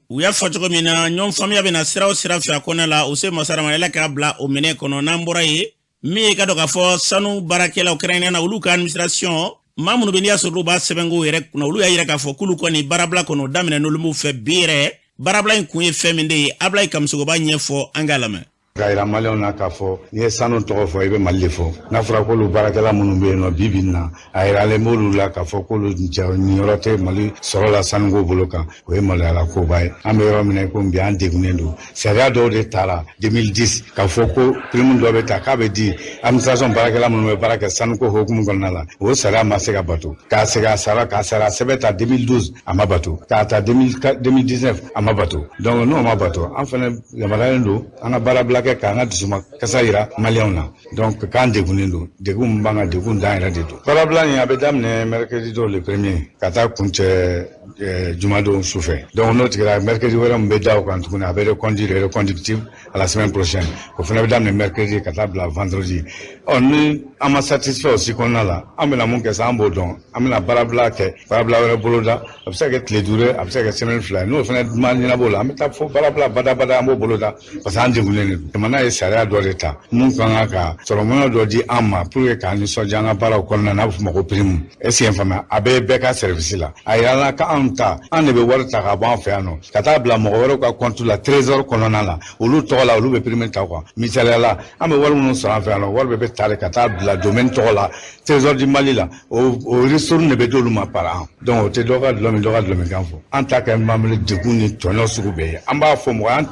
u y'a fɔ cogo min na ɲɔgɔn faamuya bɛ na sira o sira fɛ a kɔnɔ la u se masaramala k'a bila o minɛ kɔnɔ n'an bɔra ye min ye ka dɔn k'a fɔ sanu baarakɛlaw kɛrɛnkɛrɛnnen na olu ka administration maa minnu bɛ n'i y'a sɔrɔ olu b'a sɛbɛnko yɛrɛ kunna olu y'a yira k'a fɔ k'olu kɔni baarabila kɔnɔ daminɛ n'olu m'u fɛ bi yɛrɛ baarabila in kun ye fɛn min de ye Ablaye Kamisogoba ɲɛfɔ an k'a lamɛn. Ka yira maliyɛnw na k'a fɔ n'i ye sanu tɔgɔ fɔ i bɛ Mali de fɔ n'a fɔra k'olu baarakɛla minnu bɛ yen nɔ bi bi in na a yiralen b'olu la k'a fɔ k'olu niyɔrɔ tɛ Mali sɔrɔ la sanuko bolo kan o ye maloyala koba ye an bɛ yɔrɔ min na komi bi an degunnen don sariya dɔw de tara 2010 k'a fɔ ko prime dɔ bɛ ta k'a bɛ di administration baarakɛla minnu bɛ baara kɛ sanuko hukumu kɔnɔna la o sariya ma se ka bato k'a segin a sara sɛbɛn ta 2012 a ma bato k'a ta 2019 a ma bato donc n'o ma bato an fana yamaruyalen don an ka baarabila kɛ k'an ka dusuma kasa yira maliyɛnw na donc k'an degunnen don degun min b'an kan degun dan yɛrɛ de don baarabila in a bɛ daminɛ mercredi don le premier ka taa kuncɛ jumadon sufɛ donc n'o tigɛra mercredi wɛrɛ min bɛ da o kan tuguni a bɛ reconductible à la semaine prochaine o fana bɛ daminɛ mercredi ka taa bila vendredi ni an ma satisfait o si kɔnɔna la an bɛna mun kɛ sa an b'o dɔn an bɛna baarabila kɛ baarabila wɛrɛ boloda a bɛ se ka kɛ tile duuru a bɛ se ka kɛ semaine fila n'o fana ma ɲɛnabɔ o la an bɛ taa fɔ baarabila badabada an b'o boloda parce que an degunnen de don jamana ye sariya dɔ de ta mun kan ka sɔrɔmɔɲɔ dɔ di an ma pour que k'an nisɔndiya an ka baaraw kɔnɔna n'a bɛ fɔ o ma ko prime est-ce que faamuya a bɛ bɛɛ ka service la a yirala k'anw ta an de bɛ wari ta ka bɔ an fɛ yan nɔ ka taa bila mɔgɔ wɛrɛw ka compte la trésor kɔnɔna la olu tɔgɔ la olu bɛ prime ta quoi misaliya la an bɛ wari minnu sɔrɔ an fɛ yan nɔ wari bɛ ta de ka taa bila domaine tɔgɔ la trésor du Mali la o ressource de bɛ d'olu ma par an donc o tɛ dɔ ka dulɔ min dɔ ka dulɔ min kan fɔ an ta kɛ mamele degun ni tɔɲɔ sugu bɛɛ ye an b'a fɔ mɔgɔ an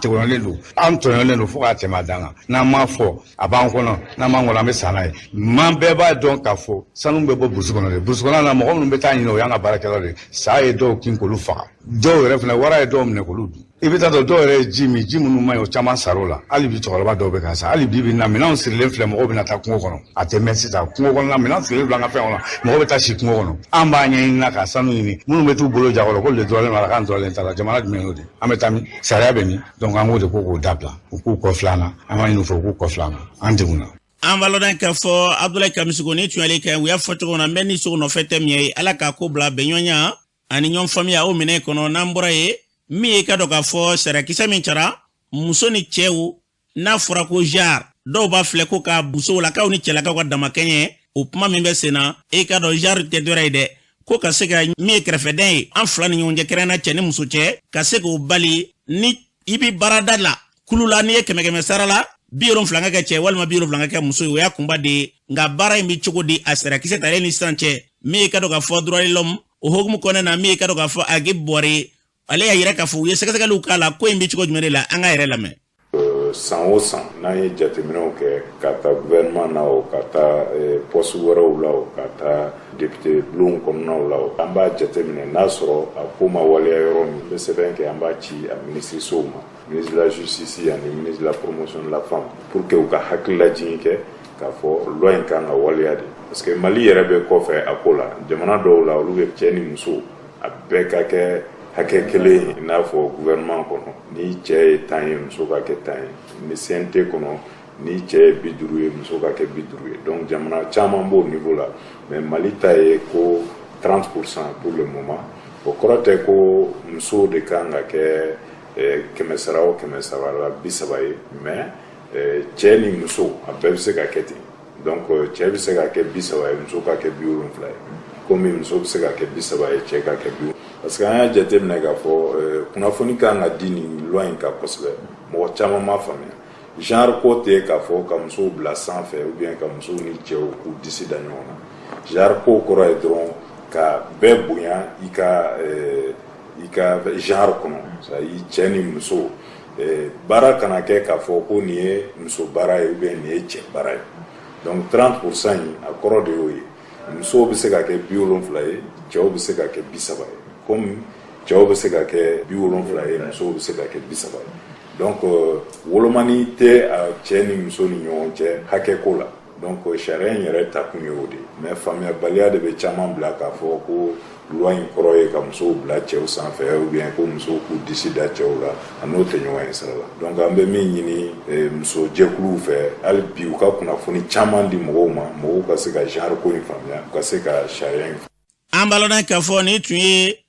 tɔɲɔlen don fo k'a tɛmɛ a dan kan n'an m'a fɔ a b'an kɔnɔ n'an m'an kɔnɔ an bɛ sa n'a ye man bɛɛ b'a dɔn k'a fɔ sanu bɛ bɔ burusi kɔnɔ de burusi kɔnɔ na mɔgɔ minnu bɛ taa ɲini o y'an ka baarakɛlaw de sa ye dɔw kin k'olu faga dɔw yɛrɛ fana wara ye dɔw minɛ k'olu dun i bɛ taa dɔn dɔw yɛrɛ ye ji min ji minnu man ɲi o caman sar'o la hali bi cɛkɔrɔba dɔw bɛ ka sa hali bi bi na minɛnw sirilen filɛ mɔgɔw bɛ na taa kungo kɔnɔ a tɛ mɛn sisan kungo kɔnɔna minɛnw sirilen filɛ an ka fɛn kɔnɔ mɔgɔw bɛ taa si kungo kɔnɔ an b'a ɲɛɲini na ka sanu ɲini minnu bɛ t'u bolo jakɔrɔ ko le dɔrɔlen b'a la k'an dɔrɔlen t'a la jamana jumɛn y'o de an bɛ taa min sariya bɛ min donc an k'o de ko k'o dabila u k'u kɔfilɛ an na an b'a ɲini u fɛ u k'u kɔfilɛ an na an degunna. An balodan k'a fɔ Abdoulaye Kamisogo ni tun y'ale kɛ u y'a fɔ cogo min na n bɛ ni sogo nɔfɛ tɛ min ye ala k'a ko bila bɛnɲɔgɔnya ani ɲɔgɔn faamuya o minɛ kɔnɔ n'an bɔra ye min ye ka dɔn k'a fɔ sarakisɛ min cara muso ni cɛw n'a fɔra ko jar dɔw b'a filɛ ko ka busow la kaw ni cɛlakaw ka damakɛɲɛ o kuma min bɛ sen na e ka dɔn jar tɛ dɔwɛrɛ ye dɛ ko ka se ka min ye kɛrɛfɛden ye an fila ni ɲɔgɔn cɛ kɛrɛnna cɛ ni muso cɛ ka se k'o bali ni i bi baarada la kulu la n'i ye 100 sara la 70 ka kɛ cɛ walima 70 ka kɛ muso ye o y'a kunba de ye nka baara in bi cogo di a sarakisɛ talen ni sisan cɛ min ye ka dɔn k'a fɔ droit de l'homme o hokumu kɔnɔna na min ye ka dɔn k'a fɔ Agi Bɔre ale y'a yɛrɛ k'a fɔ u ye sɛgɛsɛgɛliw k'a la ko in bi cogo jumɛn de la an ka yɛrɛ lamɛn. San o san n'an ye jateminɛw kɛ ka taa gouvernement na o ka taa poste wɛrɛw la o ka taa député bulon kɔnɔnaw la o an b'a jateminɛ n'a sɔrɔ a ko ma waleya yɔrɔ min bɛ sɛbɛn kɛ an b'a ci a ministre sow ma ministre de la justice ani ministre de la promotion de la femme pour que u ka hakililajigin kɛ k'a fɔ loi in kan ka waleya de parce que Mali yɛrɛ bɛ kɔfɛ a ko la jamana dɔw la olu bɛ cɛ ni muso a bɛɛ ka kɛ hakɛ kelen i n'a fɔ gouvernement kɔnɔ ni cɛ ye 10 ye muso ka kɛ 10 ye ni CNT kɔnɔ ni cɛ ye 50 ye muso ka kɛ 50 ye donc jamana caman b'o niveau la mais Mali ta ye ko 30% pour le moment o kɔrɔ tɛ ko muso de kan ka kɛ 100 o 100 la 30 ye mais cɛ ni muso a bɛɛ bɛ se ka kɛ ten donc cɛ bɛ se ka kɛ 30 ye muso ka kɛ 70 ye komi muso bɛ se ka kɛ 30 ye cɛ ka kɛ 70 parce que an y'a jateminɛ k'a fɔ kunnafoni kan ka di nin loi in kan kosɛbɛ mɔgɔ caman m'a faamuya genre ko tɛ k'a fɔ ka musow bila sanfɛ ou bien ka musow ni cɛw k'u disi da ɲɔgɔn na genre ko kɔrɔ ye dɔrɔn ka bɛɛ bonya i ka genre kɔnɔ c'est-à-dire cɛ ni muso baara kana kɛ k'a fɔ ko nin ye muso baara ye ou bien nin ye cɛ baara ye donc 30% in a kɔrɔ de y'o ye musow bɛ se ka kɛ 70 ye cɛw bɛ se ka kɛ 30 ye comme cɛw bɛ se ka kɛ 70 ye musow bɛ se ka kɛ 30 ye donc wolomani tɛ cɛ ni muso ni ɲɔgɔn cɛ hakɛ ko la donc sariya in yɛrɛ ta kun ye o de mais faamuyabaliya de bɛ caman bila k'a fɔ ko loi in kɔrɔ ye ka musow bila cɛw sanfɛ ou bien ko musow k'u disi da cɛw la a n'o tɛ ɲɔgɔn ye sira la donc an bɛ min ɲini muso jɛkuluw fɛ hali bi u ka kunnafoni caman di mɔgɔw ma mɔgɔw ka se ka genre ko in faamuya u ka se ka sariya in an balona k'a fɔ ni tun ye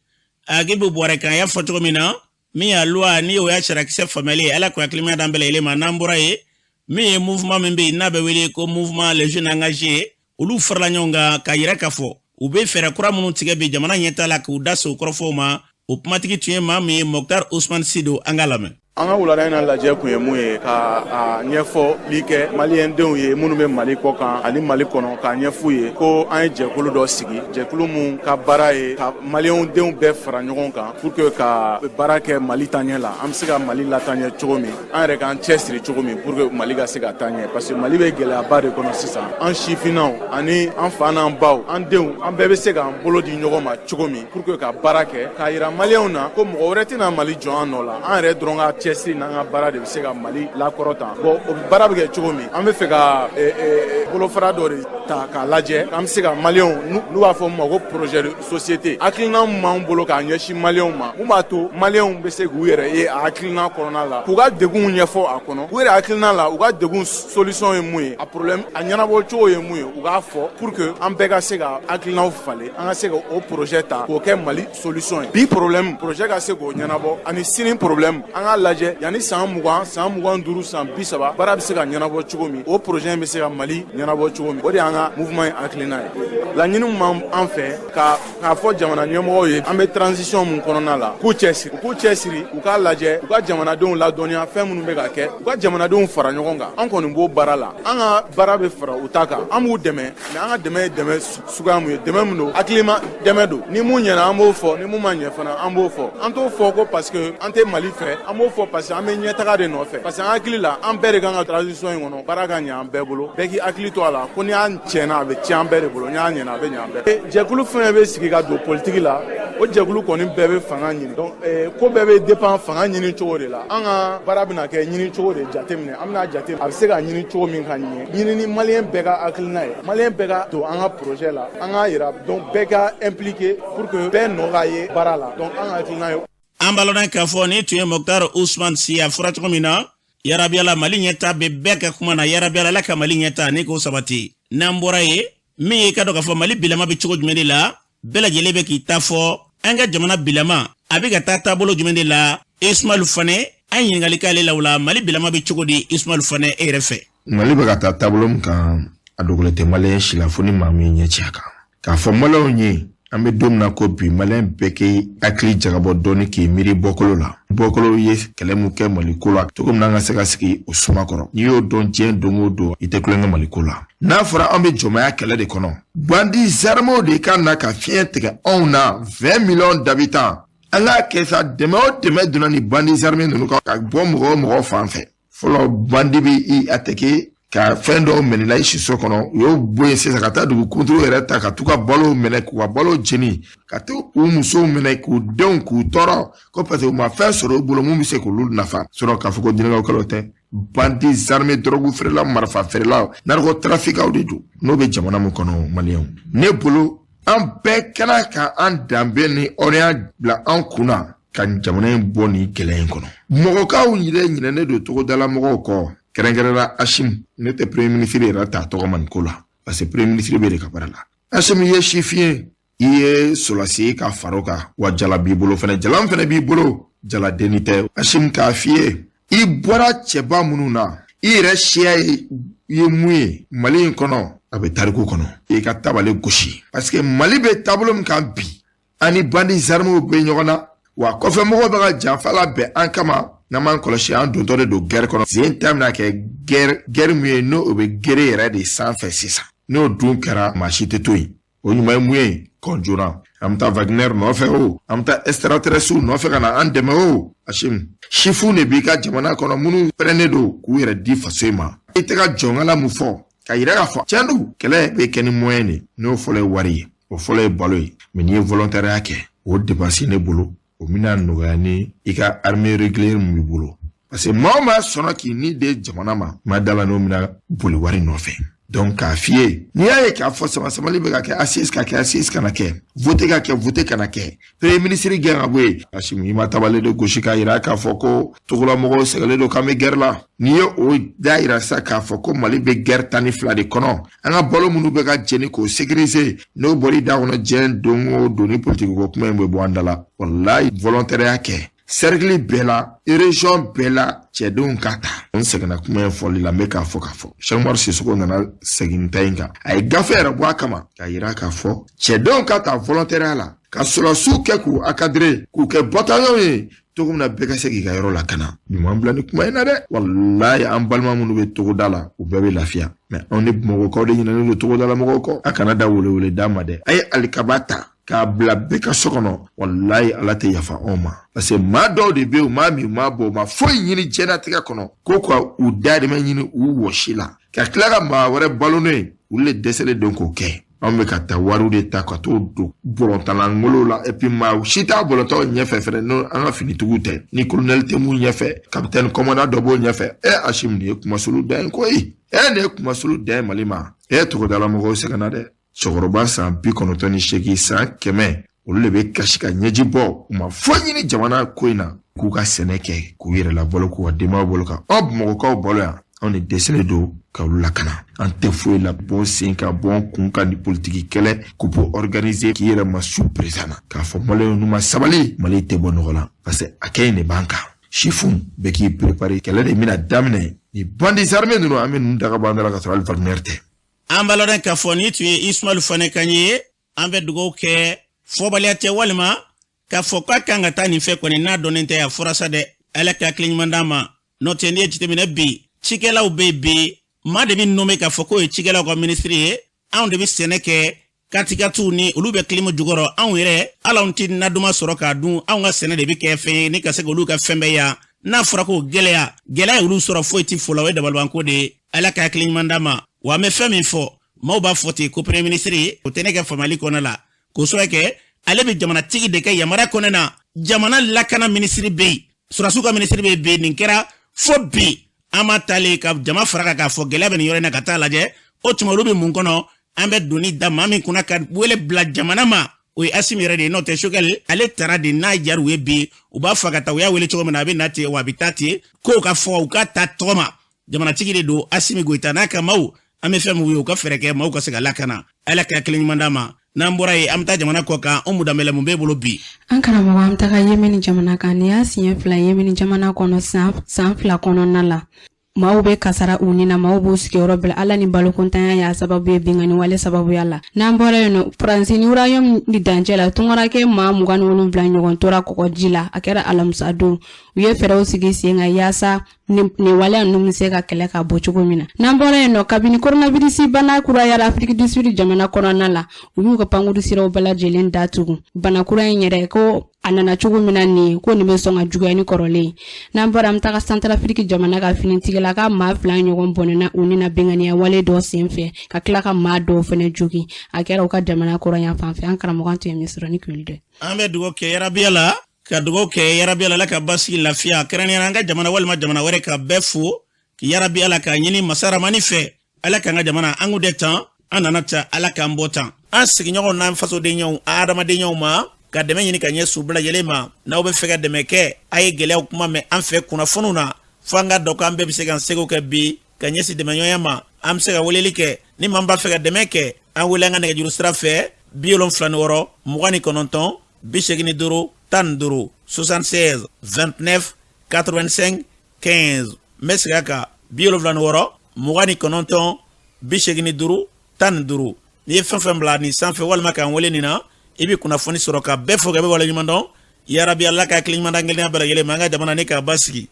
Agibu Bɔrɛ kan y'a fɔ cogo min na min y'a loi ni o y'a sarakisɛ faamuyali ala ko hakilima d'an bɛɛ lajɛlen ma n'an bɔra ye min ye mouvement min bɛ yen n'a bɛ wele ko mouvement les jeunes engagés olu farala ɲɔgɔn kan ka yira k'a fɔ u bɛ fɛɛrɛ kura minnu tigɛ bi jamana ɲɛta la k'u da se o kɔrɔfɔw ma o kumatigi tun ye maa min ye Moktar Ousmane Sido an ka lamɛn. An ka wulada in na lajɛ kun ye mun ye ka ɲɛfɔli kɛ maliyɛndenw ye minnu bɛ Mali kɔ kan ani Mali kɔnɔ k'a ɲɛf'u ye ko an ye jɛkulu dɔ sigi jɛkulu mun ka baara ye ka maliyɛndenw bɛɛ fara ɲɔgɔn kan pour que ka baara kɛ Mali taɲɛ la an bɛ se ka Mali lataɲɛ cogo min an yɛrɛ k'an cɛsiri cogo min pour que Mali ka se ka taɲɛ parce que Mali bɛ gɛlɛyaba de kɔnɔ sisan an sifinnaw ani an fa n'an baw an denw an bɛɛ bɛ se k'an bolo di ɲɔgɔn ma cogo min pour que ka baara kɛ k'a yira maliyɛnw na ko mɔgɔ wɛrɛ tɛna Mali jɔ an nɔ la an yɛrɛ dɔrɔn ka cɛsiri n'an ka baara de bɛ se ka Mali lakɔrɔta bon o baara bɛ kɛ cogo min an bɛ fɛ ka bolofara dɔ de ta k'a lajɛ an bɛ se ka maliyɛnw n'u b'a fɔ min ma ko projet de société hakilina min b'an bolo k'a ɲɛsin maliyɛnw ma mun b'a to maliyɛnw bɛ se k'u yɛrɛ ye a hakilina kɔnɔna la k'u ka degun ɲɛfɔ a kɔnɔ u yɛrɛ hakilina la u ka degun solution ye mun ye a problème a ɲɛnabɔ cogo ye mun ye u k'a fɔ pour que an bɛɛ ka se ka hakilinaw falen an ka se ka o projet ta k'o kɛ Mali solution ye bi problème projet ka se k'o ɲɛnabɔ ani sini problème an k'a lajɛ yanni san 20 san 25 san 30 baara bɛ se ka ɲɛnabɔ cogo min o projet bɛ se ka Mali ɲɛnabɔ cogo min o de y'an ka mouvement hakilina ye laɲini min b'an fɛ k'a fɔ jamana ɲɛmɔgɔw ye an bɛ transition mun kɔnɔna la k'u cɛsiri u k'a lajɛ u ka jamanadenw ladɔnniya fɛn minnu bɛ ka kɛ u ka jamanadenw fara ɲɔgɔn kan an kɔni b'o baara la an ka baara bɛ fara u ta kan an b'u dɛmɛ mais an ka dɛmɛ ye dɛmɛ suguya mun ye dɛmɛ min don hakilima dɛmɛ don ni mun ɲɛna an b'o fɔ ni mun ma ɲɛ fana an b'o fɔ an t'o fɔ ko parce que an tɛ Mali fɛ an b'o fɔ parce que an bɛ ɲɛtaga de nɔfɛ parce que an hakili la an bɛɛ de kan ka transition in kɔnɔ baara ka ɲɛ an bɛɛ bolo bɛɛ k'i hakili to a la ko ni an tiɲɛna a bɛ tiɲɛ an bɛɛ de bolo ni an ɲɛna a bɛ ɲɛ an bɛɛ jɛkulu fɛn bɛ sigi ka don politiki la o jɛkulu kɔni bɛɛ bɛ fanga ɲini donc ko bɛɛ bɛ dépend fanga ɲini cogo de la an ka baara bɛna kɛ ɲini cogo de jateminɛ an bɛna jate a bɛ se ka ɲini cogo min ka ɲɛ ɲini ni maliyɛn bɛɛ ka hakilina ye maliyɛn bɛɛ ka don an ka projet la an ka yira donc bɛɛ ka impliqué pour que bɛɛ nɔ ka ye baara la donc an ka hakilina ye an balona k'a fɔ ni tun ye Moktar Ousmane Si a fɔra cogo min na yarabiala Mali ɲɛta bɛ bɛɛ ka kuma na yarabiala ala ka Mali ɲɛta ni k'o sabati n'an bɔra ye min ye ka dɔn k'a fɔ Mali bilama bɛ cogo jumɛn de la bɛɛ lajɛlen bɛ k'i ta fɔ an ka jamana bilama a bɛ ka taa taabolo jumɛn de la Ismaël Fane an ɲininkali k'ale la o la Mali bilama bɛ cogo di Ismaël Fane e yɛrɛ fɛ Mali bɛ ka taa taabolo min kan a dogolen tɛ maliyɛn si la fo ni maa min ɲɛ ci a kan k'a fɔ maliyɛnw ye an bɛ don min na ko bi maliyɛn bɛɛ k'i hakili jagabɔ dɔɔni k'i miiri bɔkolo la bɔkolo ye kɛlɛ min kɛ Maliko la cogo min na an ka se ka sigi o suma kɔrɔ n'i y'o dɔn diɲɛ don o don i tɛ kulonkɛ Maliko la n'a fɔra an bɛ jɔnmaya kɛlɛ de kɔnɔ bandi zarmew de ka na ka fiɲɛ tigɛ anw na 20 millions d'habitants an k'a kɛ sa dɛmɛ o dɛmɛ donna ni bandi zarme ninnu kan ka bɔ mɔgɔ o mɔgɔ fan fɛ fɔlɔ bandi bɛ i attaquer ka fɛn dɔw minɛla i siso kɔnɔ u y'o bɔ yen sisan ka taa dugu kunturu yɛrɛ ta ka t'u ka balo minɛ k'u ka balo jeni ka t'u musow minɛ k'u denw k'u tɔɔrɔ ko parce que u ma fɛn sɔrɔ u bolo mun bɛ se k'olu nafa sɔrɔ k'a fɔ ko diinɛkaw kɛlɛ tɛ bandi zarme drogue feerela marifa feerelaw narcotrafiquaw de don n'o bɛ jamana min kɔnɔ maliyɛnw ne bolo an bɛɛ kɛra ka an danbe ni hɔrɔnya bila an kunna ka jamana in bɔ ni kɛlɛ in kɔnɔ mɔgɔkaw yɛrɛ ɲinɛnen don togodala mɔgɔw kɔ kɛrɛnkɛrɛnna Hashim ne tɛ premier ministre yɛrɛ ta tɔgɔ man ko la parce que premier ministre bɛ de ka baara la Hashim ye sifin i ye solasi ka faro kan wa jala b'i bolo fɛnɛ jala fɛnɛ b'i bolo jala denni tɛ Hashim k'a f'i ye i bɔra cɛba minnu na i yɛrɛ siya ye mun ye Mali in kɔnɔ a bɛ tariku kɔnɔ i ka tabale gosi parce que Mali bɛ taabolo min kan bi ani bandi zarmew bɛ ɲɔgɔn na wa kɔfɛ mɔgɔw bɛ ka janfa la bɛn an kama n'an m'an kɔlɔsi an dontɔ de don guerre kɔnɔ sen ta bɛna kɛ guerre min ye n'o o bɛ gere yɛrɛ de sanfɛ sisan n'o dun kɛra maa si tɛ to yen o ɲuman ye mun ye kɔn joona an bɛ taa Wagner nɔfɛ o an bɛ taa extraterrestres nɔfɛ ka na an dɛmɛ o Hashim sifu de b'i ka jamana kɔnɔ minnu pɛrɛnnen don k'u yɛrɛ di faso in ma i tɛ ka jɔnkala mun fɔ ka yira k'a fɔ tiɲɛ don kɛlɛ bɛ kɛ ni moyen de n'o fɔlɔ ye wari ye o fɔlɔ ye balo ye mais n'i ye volontariat kɛ o dépense ne bolo o mina nɔgɔya ni i ka armée régulière mun b'i bolo parce que maa o maa sɔnna k'i ni de jamana ma dala n'o mina boli wari nɔfɛ donc k'a f'i ye n'i y'a ye k'a fɔ sama-samali bɛ ka kɛ assise ka kɛ assise kana kɛ voter ka kɛ voter kana kɛ premier ministre gɛn ka bɔ yen Asimu i ma tabale de gosi k'a yira k'a fɔ ko togolamɔgɔw sɛgɛlen don k'an bɛ guerre la n'i ye o da yira sa k'a fɔ ko Mali bɛ guerre 12 de kɔnɔ an ka balo minnu bɛ ka jeni k'o sécuriser n'o bɔr'i da kɔnɔ diɲɛ don o don ni politique ko kuma in bɛ bɔ an da la wallahi volontaire y'a kɛ cercle bɛɛ la région bɛɛ la cɛdenw ka ta n sɛgɛnna kuma in fɔli la n bɛ k'a fɔ Cheikh Umaru Sissoco nana segin ta in kan a ye gafe yɛrɛ bɔ a kama k'a yira k'a fɔ cɛdenw ka ta volontaire la ka sɔrɔsiw kɛ k'u encadrer k'u kɛ bataillon ye togo min na bɛɛ ka se k'i ka yɔrɔ lakana ɲuman bila ni kuma in na dɛ wallahi an balima minnu bɛ togoda la u bɛɛ bɛ lafiya mais anw ni Bamakɔkaw de ɲinɛnen don togoda la mɔgɔw kɔ a kana da welewele da ma dɛ a ye alikaba ta k'a bila bɛɛ ka so kɔnɔ wallahi ala tɛ yafa anw ma parce que maa dɔw de bɛ yen u m'a min u m'a bɔ u ma foyi ɲini diɲɛlatigɛ kɔnɔ ko ka u dahirimɛ ɲini u wɔsi la ka tila ka maa wɛrɛ balo n'o ye olu de dɛsɛlen don k'o kɛ anw bɛ ka taa wariw de ta ka t'o don bɔlɔntanlangolo la et puis maa si t'a bɔlɔntɔw ɲɛfɛ fɛnɛ n'o an ka finitigiw tɛ ni colonel tɛ mun ɲɛfɛ capitaine commandant dɔ b'o ɲɛfɛ Asimu nin ye kumasulu dan ye koyi nin ye kumasulu dan ye Mali ma togodalamɔgɔw sɛgɛnna dɛ cɛkɔrɔba san 98 san 100 olu de bɛ kasi ka ɲɛji bɔ u ma foyi ɲini jamana ko in na k'u ka sɛnɛ kɛ k'u yɛrɛ labalo k'u ka denbayaw balo kan anw Bamakɔkaw balo yan anw de dɛsɛlen don k'olu lakana an tɛ foyi la bɔ sen ka bɔ kun ka ni politiki kɛlɛ k'u bɔ organiser k'i yɛrɛ ma su président na k'a fɔ maliyɛnw n'u ma sabali Mali tɛ bɔ nɔgɔ la parce que a kɛ in de b'an kan chiffon bɛɛ k'i préparer kɛlɛ de bɛna daminɛ ni bandits armés ninnu an bɛ ninnu daga b'an da la ka sɔrɔ hali Wagner tɛ an balɔden k'a fɔ ni tun ye Ismail Fane kan ye an bɛ dugawu kɛ fɔbaliya tɛ walima k'a fɔ k'a kan ka taa nin fɛ kɔni n'a dɔnnen tɛ a fɔra sa dɛ ala ka hakili ɲuman d'an ma n'o tɛ n'i ye jateminɛ bi cikɛlaw bɛ bi maa de bɛ nommé k'a fɔ k'o ye cikɛlaw ka ministre ye anw de bɛ sɛnɛ kɛ katikatu ni olu bɛ climat jukɔrɔ anw yɛrɛ ala anw tɛ naduma sɔrɔ k'a dun anw ka sɛnɛ de bɛ kɛ fɛn ye ni ka se k'olu ka fɛn bɛɛ ya n'a fɔra ko gɛlɛya olu sɔrɔ foyi tɛ fɔ la o ye dabalibanko de ye ala ka hakili ɲuman d'an ma wa an bɛ fɛn min fɔ maaw b'a fɔ ten ko premier ministre o tɛ ne kɛ famali kɔnɔ la k'o sababu kɛ ale bɛ jamanatigi de kɛ yamaruya kɔnɔ na jamana lakana ministre bɛ yen sɔrɔsiw ka ministre bɛ yen nin kɛra fo bi an ma taale ka jama fara k'a fɔ gɛlɛya bɛ nin yɔrɔ in na ka taa lajɛ o tuma olu bɛ mun kɔnɔ an bɛ doni da maa min kunna ka wele bila jamana ma o ye Asimu yɛrɛ de ye n'o tɛ Sokɛli ale taara de n'a jara u ye bi u b'a fɔ ka taa u y'a wele cogo min na a bɛ na ten wa a bɛ taa ten k'o ka fɔ u ka ta tɔgɔ ma jamanatigi de don Asimu Goyita n'a ka maaw an bɛ fɛn min ye u ka fɛrɛ kɛ maaw ka se ka lakana ala ka hakili ɲuman d'an ma n'an bɔra yen an bɛ taa jamana kɔ kan an mu danbɛlɛ mun b'e bolo bi an karamɔgɔ an bɛ taga Yemeni jamana kan nin y'a siɲɛ 2 Yemeni jamana kɔnɔ san 2 kɔnɔna la maaw bɛ kasara u ni na maaw b'u sigiyɔrɔ bila ala ni balokontanya y'a sababu ye bingani wale sababuya la n'an bɔra yen nɔ Faransi ni uranium ni dancɛ la tunkarakɛ maa 27 ɲɔgɔn tora kɔgɔji la a kɛra alamisa don u ye fɛɛrɛw sigi sen kan yaasa nin waleya ninnu bɛ se ka kɛlɛ ka bɔ cogo min na n'an bɔra yen nɔ kabini coronavirus bana kurayara Afrique du Sud jamana kɔnɔna la u y'u ka pankuru siraw bɛɛ lajɛlen datugu bana kura in yɛrɛ ko a nana cogo min na nin ko nin bɛ sɔn ka juguya ni kɔrɔlen n'an bɔra an bɛ taga Centrafrique jamana ka finitigila ka maa 2 ɲɔgɔn bɔnɛna u ni na benganiya wale dɔ senfɛ ka tila ka maa dɔw fɛnɛ jogi a kɛra u ka jamana kɔrɔnya fanfɛ an karamɔgɔ an tun ye min sɔrɔ ni kuli dɛ an bɛ dugawu kɛ yarabiya la ka dugawu kɛ yarabiya la ka basigi lafiya kɛrɛnkɛrɛnnen an ka jamana walima jamana wɛrɛ ka bɛɛ fo yarabiya la ka ɲini masaramani fɛ ala k'an ka jamana an k'u de tan an nana ta ala k'an bɔ tan an sigiɲɔgɔnw n'an fasodenɲɔgɔnw adamadenɲɔgɔw ma ka dɛmɛ ɲini ka ɲɛ su bɛɛ lajɛlen ma n'aw bɛ fɛ ka dɛmɛ kɛ a ye gɛlɛyaw kuma mɛn an fɛ kunnafoniw na fo an ka dɔn k'an bɛɛ bɛ se ka segiw kɛ bi ka ɲɛsin dɛmɛɲɔgɔnya ma an bɛ se ka weleli kɛ ni maa b'a fɛ ka dɛmɛ kɛ an wele an ka nɛgɛjuru sira fɛ 76 29 85 15 76 29 85 15 n bɛ segin a kan 76 29 85 15 n'i ye fɛn fɛn bila nin sanfɛ walima k'an wele nin na i bɛ kunnafoni sɔrɔ ka bɛɛ fɔ ka bɛ wale ɲuman dɔn yarabi ala ka hakili ɲuman da gɛlɛnya bɛɛ lajɛlen ma an ka jamana ni k'a basigi